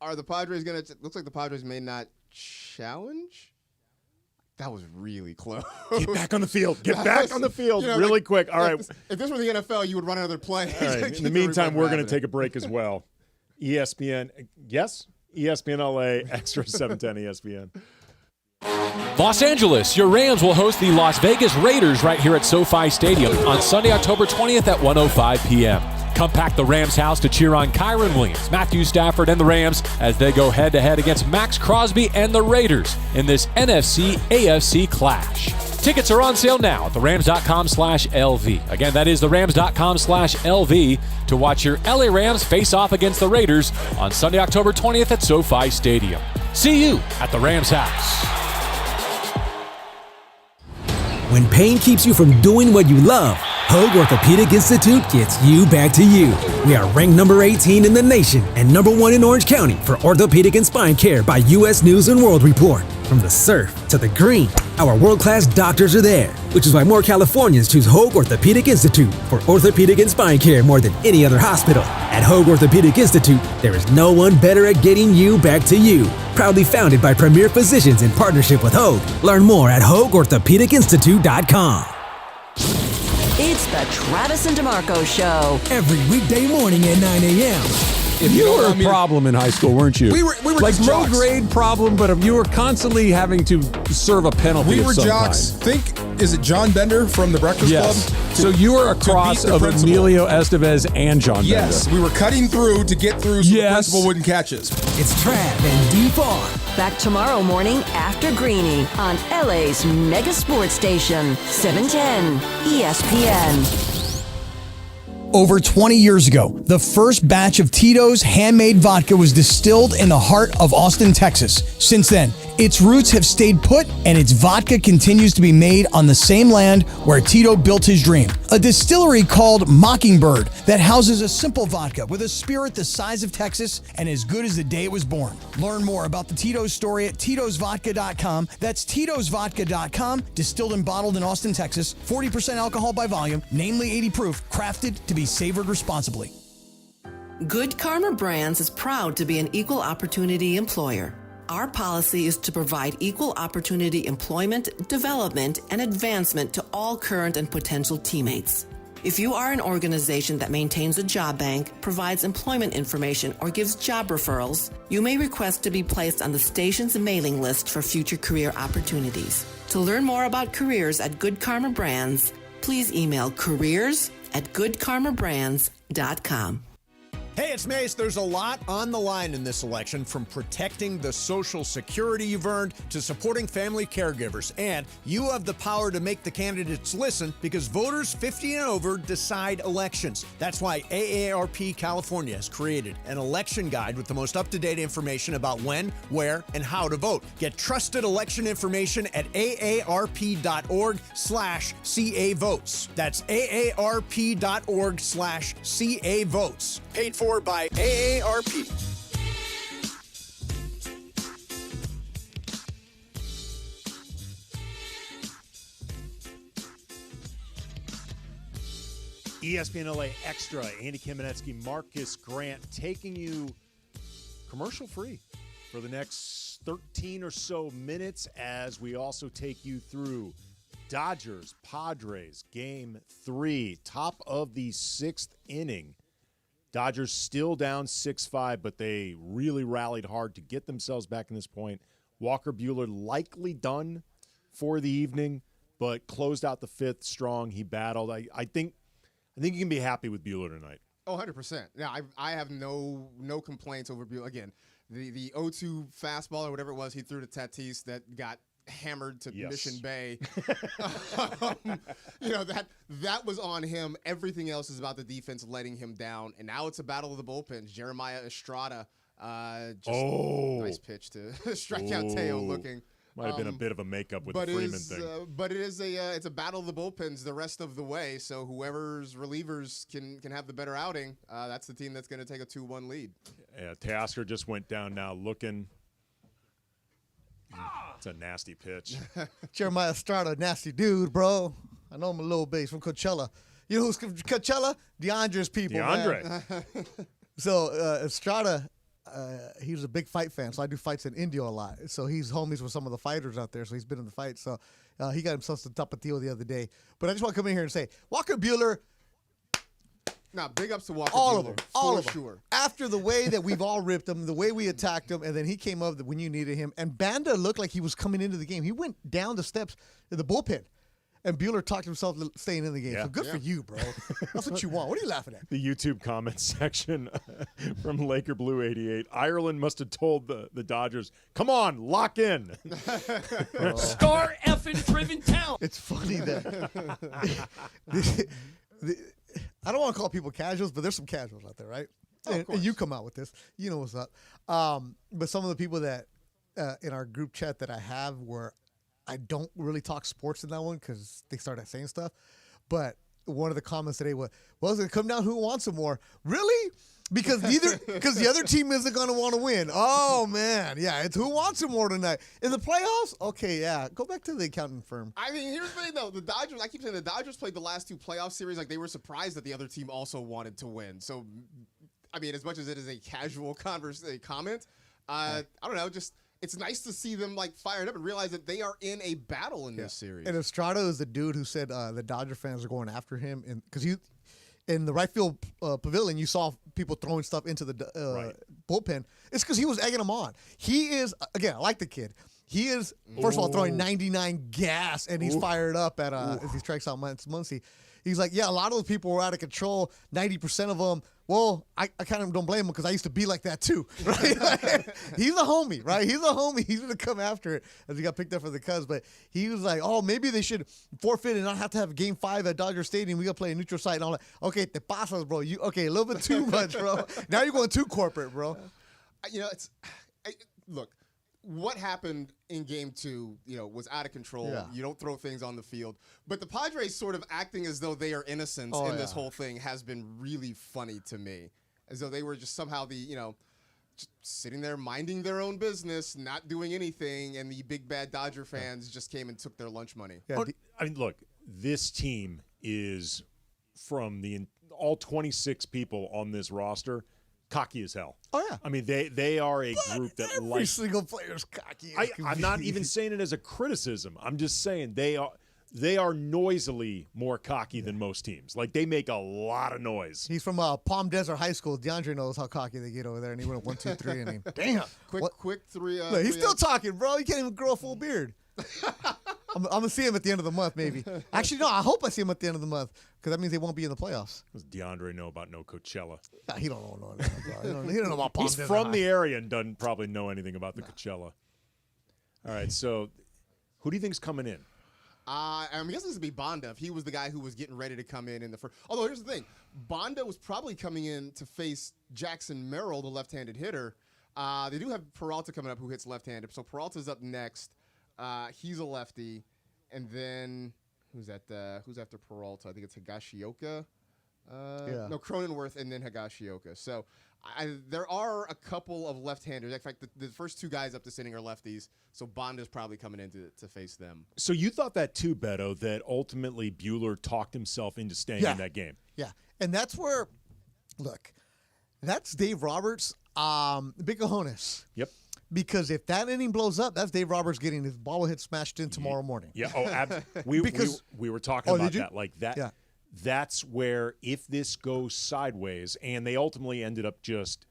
Are the Padres going to – looks like the Padres may not challenge. That was really close. Get back on the field. Get back on the field really quick. All right. If this were the NFL, you would run another play. All right. In the meantime, we're going to take a break as well. ESPN – yes? ESPN LA, Extra 710 ESPN. Los Angeles, your Rams will host the Las Vegas Raiders right here at SoFi Stadium on Sunday, October 20th at 1:05 p.m. Come pack the Rams house to cheer on Kyron Williams, Matthew Stafford, and the Rams as they go head-to-head against Max Crosby and the Raiders in this NFC-AFC clash. Tickets are on sale now at therams.com/LV. Again, that is therams.com/LV to watch your LA Rams face off against the Raiders on Sunday, October 20th at SoFi Stadium. See you at the Rams house. When pain keeps you from doing what you love, Hoag Orthopedic Institute gets you back to you. We are ranked number 18 in the nation and number 1 in Orange County for orthopedic and spine care by U.S. News and World Report. From the surf to the green, our world-class doctors are there, which is why more Californians choose Hoag Orthopedic Institute for orthopedic and spine care more than any other hospital. At Hoag Orthopedic Institute, there is no one better at getting you back to you. Proudly founded by premier physicians in partnership with Hoag. Learn more at HoagOrthopedicInstitute.com. It's the Travis and DeMarco Show. Every weekday morning at 9 a.m. You were a problem in high school, weren't you? We were like just low jocks. grade problem, but you were constantly having to serve a penalty. We of were some jocks. kind. Is it John Bender from the Breakfast Yes. Club? So you were a cross beat the of principal. Emilio Estevez and John Yes, Bender. we were cutting through to get through so the principal wouldn't catch us. It's Trav and D-Farr. Back tomorrow morning after Greeny on LA's mega sports station, 710 ESPN. Over 20 years ago, the first batch of Tito's handmade vodka was distilled in the heart of Austin, Texas. Since then, its roots have stayed put, and its vodka continues to be made on the same land where Tito built his dream. A distillery called Mockingbird that houses a simple vodka with a spirit the size of Texas and as good as the day it was born. Learn more about the Tito's story at titosvodka.com. That's titosvodka.com, distilled and bottled in Austin, Texas, 40% alcohol by volume, namely 80 proof, crafted to be savored responsibly. Good Karma Brands is proud to be an equal opportunity employer. Our policy is to provide equal opportunity employment, development, and advancement to all current and potential teammates. If you are an organization that maintains a job bank, provides employment information, or gives job referrals, you may request to be placed on the station's mailing list for future career opportunities. To learn more about careers at Good Karma Brands, please email careers@goodkarmabrands.com. Hey, it's Mace. There's a lot on the line in this election, from protecting the Social Security you've earned to supporting family caregivers. And you have the power to make the candidates listen, because voters 50 and over decide elections. That's why AARP California has created an election guide with the most up-to-date information about when, where, and how to vote. Get trusted election information at aarp.org/CA votes. That's aarp.org/CA votes. Paid for by AARP. ESPN LA Extra, Andy Kamenetzky, Marcus Grant, taking you commercial free for the next 13 or so minutes, as we also take you through Dodgers, Padres, Game 3, top of the 6th inning. Dodgers still down 6-5, but they really rallied hard to get themselves back in this point. Walker Buehler likely done for the evening, but closed out the 5th strong. He battled. I think you can be happy with Buehler tonight. Oh, 100%. Yeah, I have no complaints over Buehler. Again, the 0-2 fastball or whatever it was he threw to Tatis that got hammered to Mission Bay. That was on him. Everything else is about the defense letting him down. And now it's a battle of the bullpens. Jeremiah Estrada, nice pitch to strike out Teo looking. Might have been a bit of a makeup with the Freeman thing. But it's a battle of the bullpens the rest of the way. So whoever's relievers can have the better outing, that's the team that's going to take a 2-1 lead. Yeah, Teoscar just went down now looking. It's a nasty pitch. Jeremiah Estrada, nasty dude, bro. I know him a little bit. He's from Coachella. You know who's from Coachella? DeAndre's people, man. So Estrada, he was a big fight fan, so I do fights in India a lot. So he's homies with some of the fighters out there, so he's been in the fight. So he got himself some tapatio the other day. But I just want to come in here and say, Walker Buehler. Now, big ups to Walker all Buehler. Of them. All of them. Sure. After the way that we've all ripped him, the way we attacked him, and then he came up when you needed him. And Banda looked like he was coming into the game. He went down the steps in the bullpen. And Buehler talked himself staying in the game. So good for you, bro. That's what you want. What are you laughing at? The YouTube comment section from Laker Blue 88. Ireland must have told the Dodgers, come on, lock in. Star effing driven town. It's funny that I don't want to call people casuals, but there's some casuals out there, right? And you come out with this. You know what's up. But some of the people that in our group chat that I have where I don't really talk sports in that one because they started saying stuff. But one of the comments today was, well, it's going to come down who wants it more. Really? Because the other team isn't going to want to win. Oh, man. Yeah, it's who wants it more tonight. In the playoffs? Okay, yeah. Go back to the accounting firm. I mean, here's the thing, though. The Dodgers, I keep saying the Dodgers played the last 2 playoff series like they were surprised that the other team also wanted to win. So, I mean, as much as it is a casual comment, I don't know, just it's nice to see them like fired up and realize that they are in a battle in this series. And Estrada is the dude who said the Dodger fans are going after him because in the right field pavilion, you saw people throwing stuff into the bullpen. It's because he was egging them on. He is, again, I like the kid. He is, first of all, throwing 99 gas, and he's fired up at as he strikes out Muncy. He's like, yeah, a lot of those people were out of control. 90% of them. Well, I kind of don't blame him because I used to be like that too, right? He's a homie, right? He's a homie. He's going to come after it as he got picked up for the Cubs. But he was like, oh, maybe they should forfeit and not have to have Game 5 at Dodger Stadium. We got to play a neutral site and all that. Okay, te pasas, bro. A little bit too much, bro. Now you're going too corporate, bro. Look, what happened in Game 2, was out of control. Yeah. You don't throw things on the field. But the Padres sort of acting as though they are innocents in this whole thing has been really funny to me. As though they were just somehow just sitting there minding their own business, not doing anything, and the big bad Dodger fans just came and took their lunch money. Yeah, I mean, look, this team is from all 26 people on this roster, cocky as hell. Oh, yeah. I mean, they are a group that every single player's cocky. I'm not even saying it as a criticism. I'm just saying they are noisily more cocky than most teams. Like, they make a lot of noise. He's from Palm Desert High School. DeAndre knows how cocky they get over there, and he went 1, 2, 3. I mean, damn. Quick 3. Look, he's still talking, bro. He can't even grow a full beard. I'm going to see him at the end of the month, maybe. Actually, no, I hope I see him at the end of the month because that means they won't be in the playoffs. Does DeAndre know about no Coachella? Nah, he don't know. He don't know about Palm He's Desert from High. the area and doesn't probably know anything about the Coachella. All right, so who do you think's coming in? I'm guessing this would be Bonda if he was the guy who was getting ready to come in the first. Although, here's the thing. Bonda was probably coming in to face Jackson Merrill, the left-handed hitter. They do have Peralta coming up who hits left-handed. So Peralta's up next. He's a lefty. And then who's after Peralta? I think it's Higashioka. No, Cronenworth and then Higashioka. So there are a couple of left-handers. In fact, the first 2 guys up this inning are lefties. So Bonda's probably coming in to face them. So you thought that too, Beto, that ultimately Buehler talked himself into staying in that game. Yeah. And that's where, look, that's Dave Roberts' big cojones. Yep. Because if that inning blows up, that's Dave Roberts getting his bobblehead smashed in tomorrow morning. Yeah. Oh, we were talking about that. Like that. Yeah. That's where if this goes sideways, and they ultimately ended up just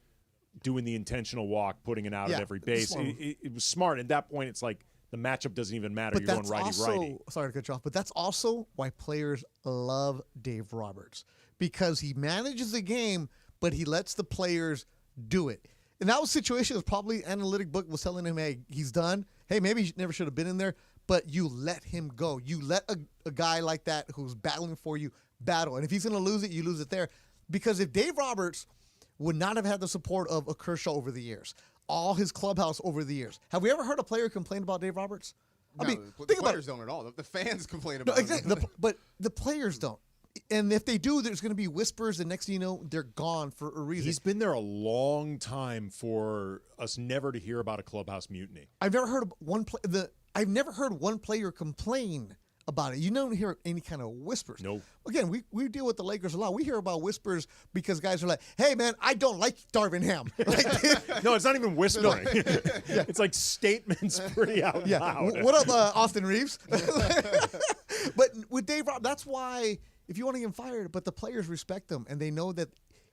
doing the intentional walk, putting it out at every base. It was smart. At that point, it's like the matchup doesn't even matter. You're going righty-righty. Sorry to cut you off, but that's also why players love Dave Roberts. Because he manages the game, but he lets the players do it. And that was a situation that probably analytic book was telling him, hey, he's done. Hey, maybe he never should have been in there, but you let him go. You let a guy like that who's battling for you battle. And if he's going to lose it, you lose it there. Because if Dave Roberts would not have had the support of a Kershaw over the years, all his clubhouse over the years, have we ever heard a player complain about Dave Roberts? I mean, the players don't at all. The fans complain about it. But the players don't. And if they do, there's going to be whispers, and next thing you know, they're gone for a reason. He's been there a long time for us never to hear about a clubhouse mutiny. I've never heard one player complain about it. You don't hear any kind of whispers. No. Again, we deal with the Lakers a lot. We hear about whispers because guys are like, hey, man, I don't like Darvin Ham. No, it's not even whispering. It's like statements pretty out loud. What up, Austin Reeves? But with Dave Roberts, that's why if you want to get him fired, but the players respect him, and they know that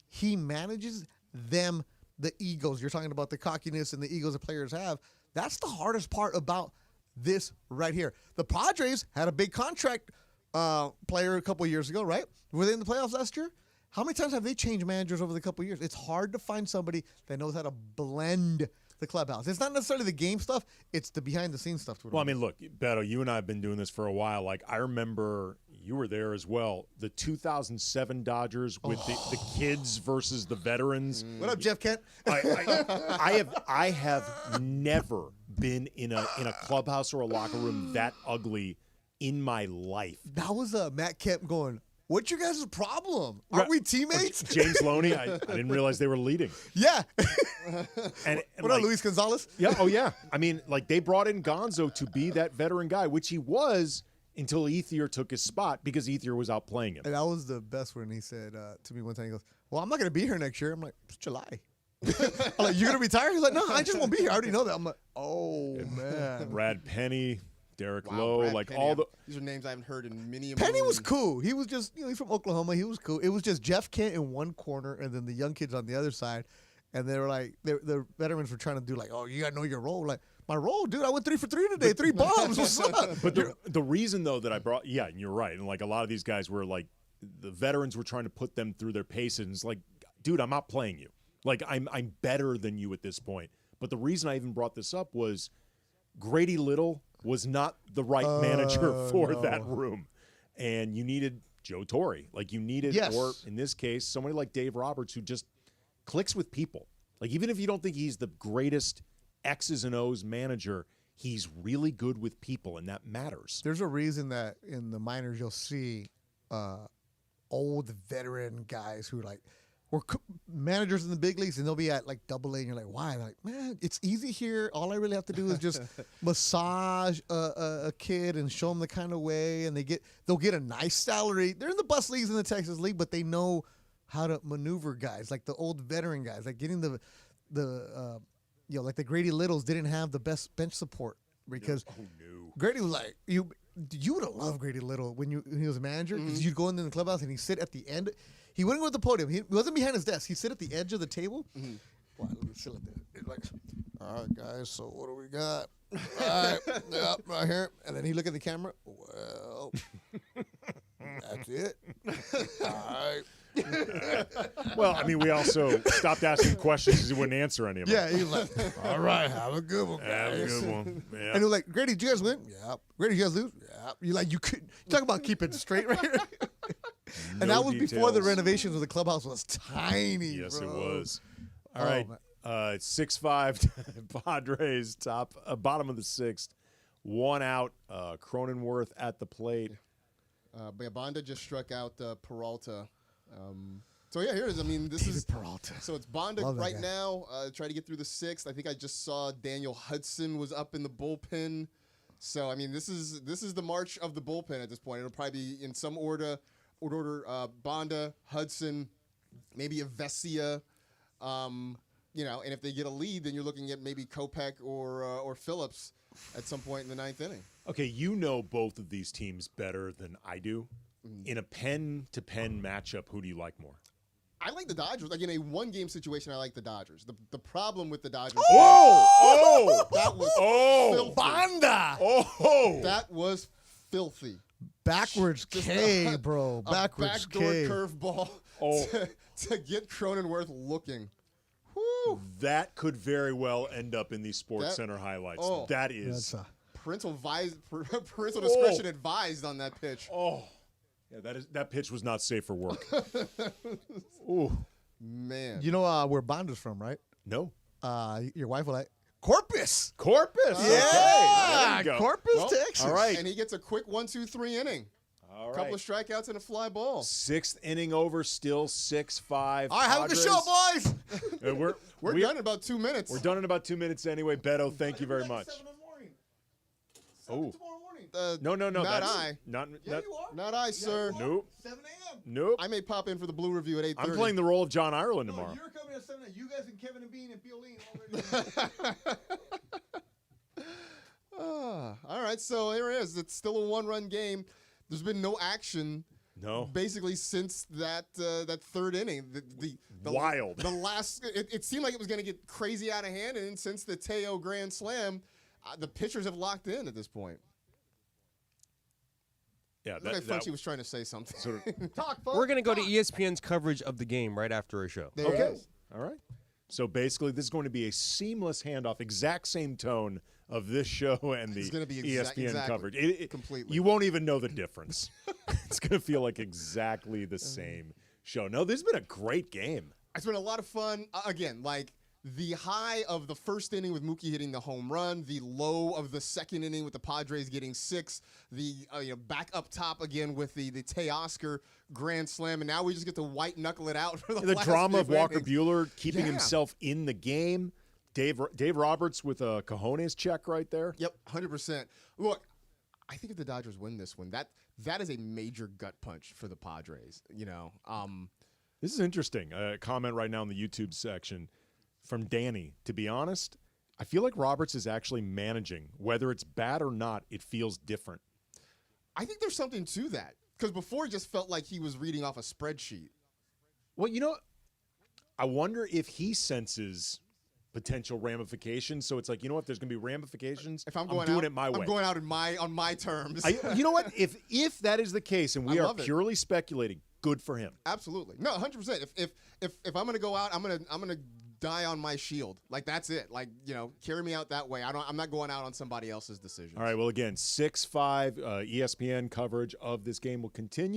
he manages them, the egos. You're talking about the cockiness and the egos the players have. That's the hardest part about this right here. The Padres had a big contract player a couple years ago, right? Were they in the playoffs last year? How many times have they changed managers over the couple of years? It's hard to find somebody that knows how to blend the clubhouse. It's not necessarily the game stuff. It's the behind-the-scenes stuff. Well, I mean, look, Beto, you and I have been doing this for a while. Like, I remember you were there as well. The 2007 Dodgers with the kids versus the veterans. What up, Jeff Kent? I have never been in a clubhouse or a locker room that ugly in my life. That was Matt Kemp going, what's your guys' problem? Aren't we teammates? James Loney, I didn't realize they were leading. Yeah. and what about Luis Gonzalez? Yeah, oh yeah. I mean, like they brought in Gonzo to be that veteran guy, which he was until Ethier took his spot because Ethier was outplaying him. And that was the best when he said to me one time, he goes, well, I'm not going to be here next year. I'm like, it's July. I'm like, you're going to retire? He's like, no, I just won't be here. I already know that. I'm like, oh, man. Brad Penny, Derek Wow, Lowe, Brad like Penny. all the. These are names I haven't heard in many. Penny was cool. He was just, he's from Oklahoma. He was cool. It was just Jeff Kent in one corner and then the young kids on the other side. And they were like, the veterans were trying to do like, oh, you got to know your role. Like, my role, dude, I went 3 for 3 today, 3 bombs. What's up? But the reason, though, that I brought, yeah, and you're right. And like a lot of these guys were like, the veterans were trying to put them through their paces. And it's like, dude, I'm not playing you. Like, I'm better than you at this point. But the reason I even brought this up was Grady Little was not the right manager for that room. And you needed Joe Torre. Like, you needed, or in this case, somebody like Dave Roberts who just clicks with people. Like, even if you don't think he's the greatest X's and O's manager, he's really good with people, and that matters. There's a reason that in the minors you'll see old veteran guys who like were managers in the big leagues, and they'll be at like Double A, and you're like, why? They're like, man, it's easy here. All I really have to do is just massage a kid and show them the kind of way, and they'll get a nice salary. They're in the bus leagues in the Texas League, but they know how to maneuver guys, like the old veteran guys, like getting like the Grady Littles didn't have the best bench support because Grady was like, you would have loved Grady Little when he was a manager because you'd go in the clubhouse and he'd sit at the end. He wouldn't go at the podium. He wasn't behind his desk. He'd sit at the edge of the table. Wow, let me sit like that. Like, all right, guys, so what do we got? All right, yep, right here. And then he'd look at the camera. Well, that's it. All right. Well, I mean, we also stopped asking questions because he wouldn't answer any of them. Yeah, he was like, all right, have a good one, guys. Have a good one. Yeah. And he was like, Grady, did you guys win? Yeah. Grady, did you guys lose? Yeah. You could talk about keeping straight right here. And that was before the renovations of the clubhouse was tiny. Yes, bro. it was. All right. 6-5 Padres, bottom of the 6th. 1 out. Cronenworth at the plate. But Bonda just struck out Peralta. So yeah, here it is. I mean, this is Peralta. So it's Bonda right now. Try to get through the 6th. I think I just saw Daniel Hudson was up in the bullpen. So I mean, this is the march of the bullpen at this point. It'll probably be in some order. Bonda, Hudson, maybe a Vesia. And if they get a lead, then you're looking at maybe Kopech or Phillips at some point in the 9th inning. Okay, you know both of these teams better than I do. In a pen-to-pen matchup, who do you like more? I like the Dodgers. Like in a one-game situation, I like the Dodgers. The problem with the Dodgers. That was filthy. Bonda. That was filthy. Backwards K, bro. Backwards K. A backdoor curveball to get Cronenworth looking. Whew. That could very well end up in these Sports Center highlights. That is parental discretion advised on that pitch. Yeah, that pitch was not safe for work. Ooh, man. You know where Bonda's from, right? No. Your wife will like Corpus. Yeah, okay. Corpus, Texas. All right, and he gets a quick 1-2-3 inning. All right. Couple of strikeouts and a fly ball. 6th inning over, still 6-5. All right, have a good show, boys. We're done in about 2 minutes. We're done in about 2 minutes anyway. Beto, thank you very much. 7 in the morning. Oh. Tomorrow morning. No. Not I. Not you are. Not I, sir. Nope. 7 a.m. Nope. I may pop in for the Blue Review at 8:30. I'm playing the role of John Ireland tomorrow. You're coming at 7 a.m. You guys and Kevin and Bean and Piolín already. All right, so here it is. It's still a 1-run game. There's been no action. No. Basically, since that 3rd inning, the wild. The last, it seemed like it was going to get crazy out of hand, and since the Teo grand slam, the pitchers have locked in at this point. Yeah, that Frenchie was trying to say something. Sort of. Talk, folks. We're going to go to ESPN's coverage of the game right after our show. Okay. All right. So basically, this is going to be a seamless handoff, exact same tone of this show and the ESPN coverage. Completely. You won't even know the difference. It's going to feel like exactly the same show. No, this has been a great game. It's been a lot of fun. Again, like the high of the first inning with Mookie hitting the home run, the low of the second inning with the Padres getting 6, the back up top again with the Teoscar grand slam, and now we just get to white knuckle it out for the last drama of few Walker innings. Buehler keeping himself in the game. Dave Roberts with a cojones check right there. Yep, 100%. Look, I think if the Dodgers win this one, that is a major gut punch for the Padres. This is interesting. A comment right now in the YouTube section from Danny. To be honest, I feel like Roberts is actually managing. Whether it's bad or not, it feels different. I think there's something to that because before it just felt like he was reading off a spreadsheet. Well, I wonder if he senses potential ramifications. So it's like, you know what? There's going to be ramifications. If I'm doing it my way. I'm going out on my terms. You know what? If that is the case, and we are purely speculating, good for him. Absolutely, no, 100%. If I'm going to go out, I'm gonna die on my shield. Like that's it. Like carry me out that way. I'm not going out on somebody else's decision. All right. Well, again, 6-5 ESPN coverage of this game will continue.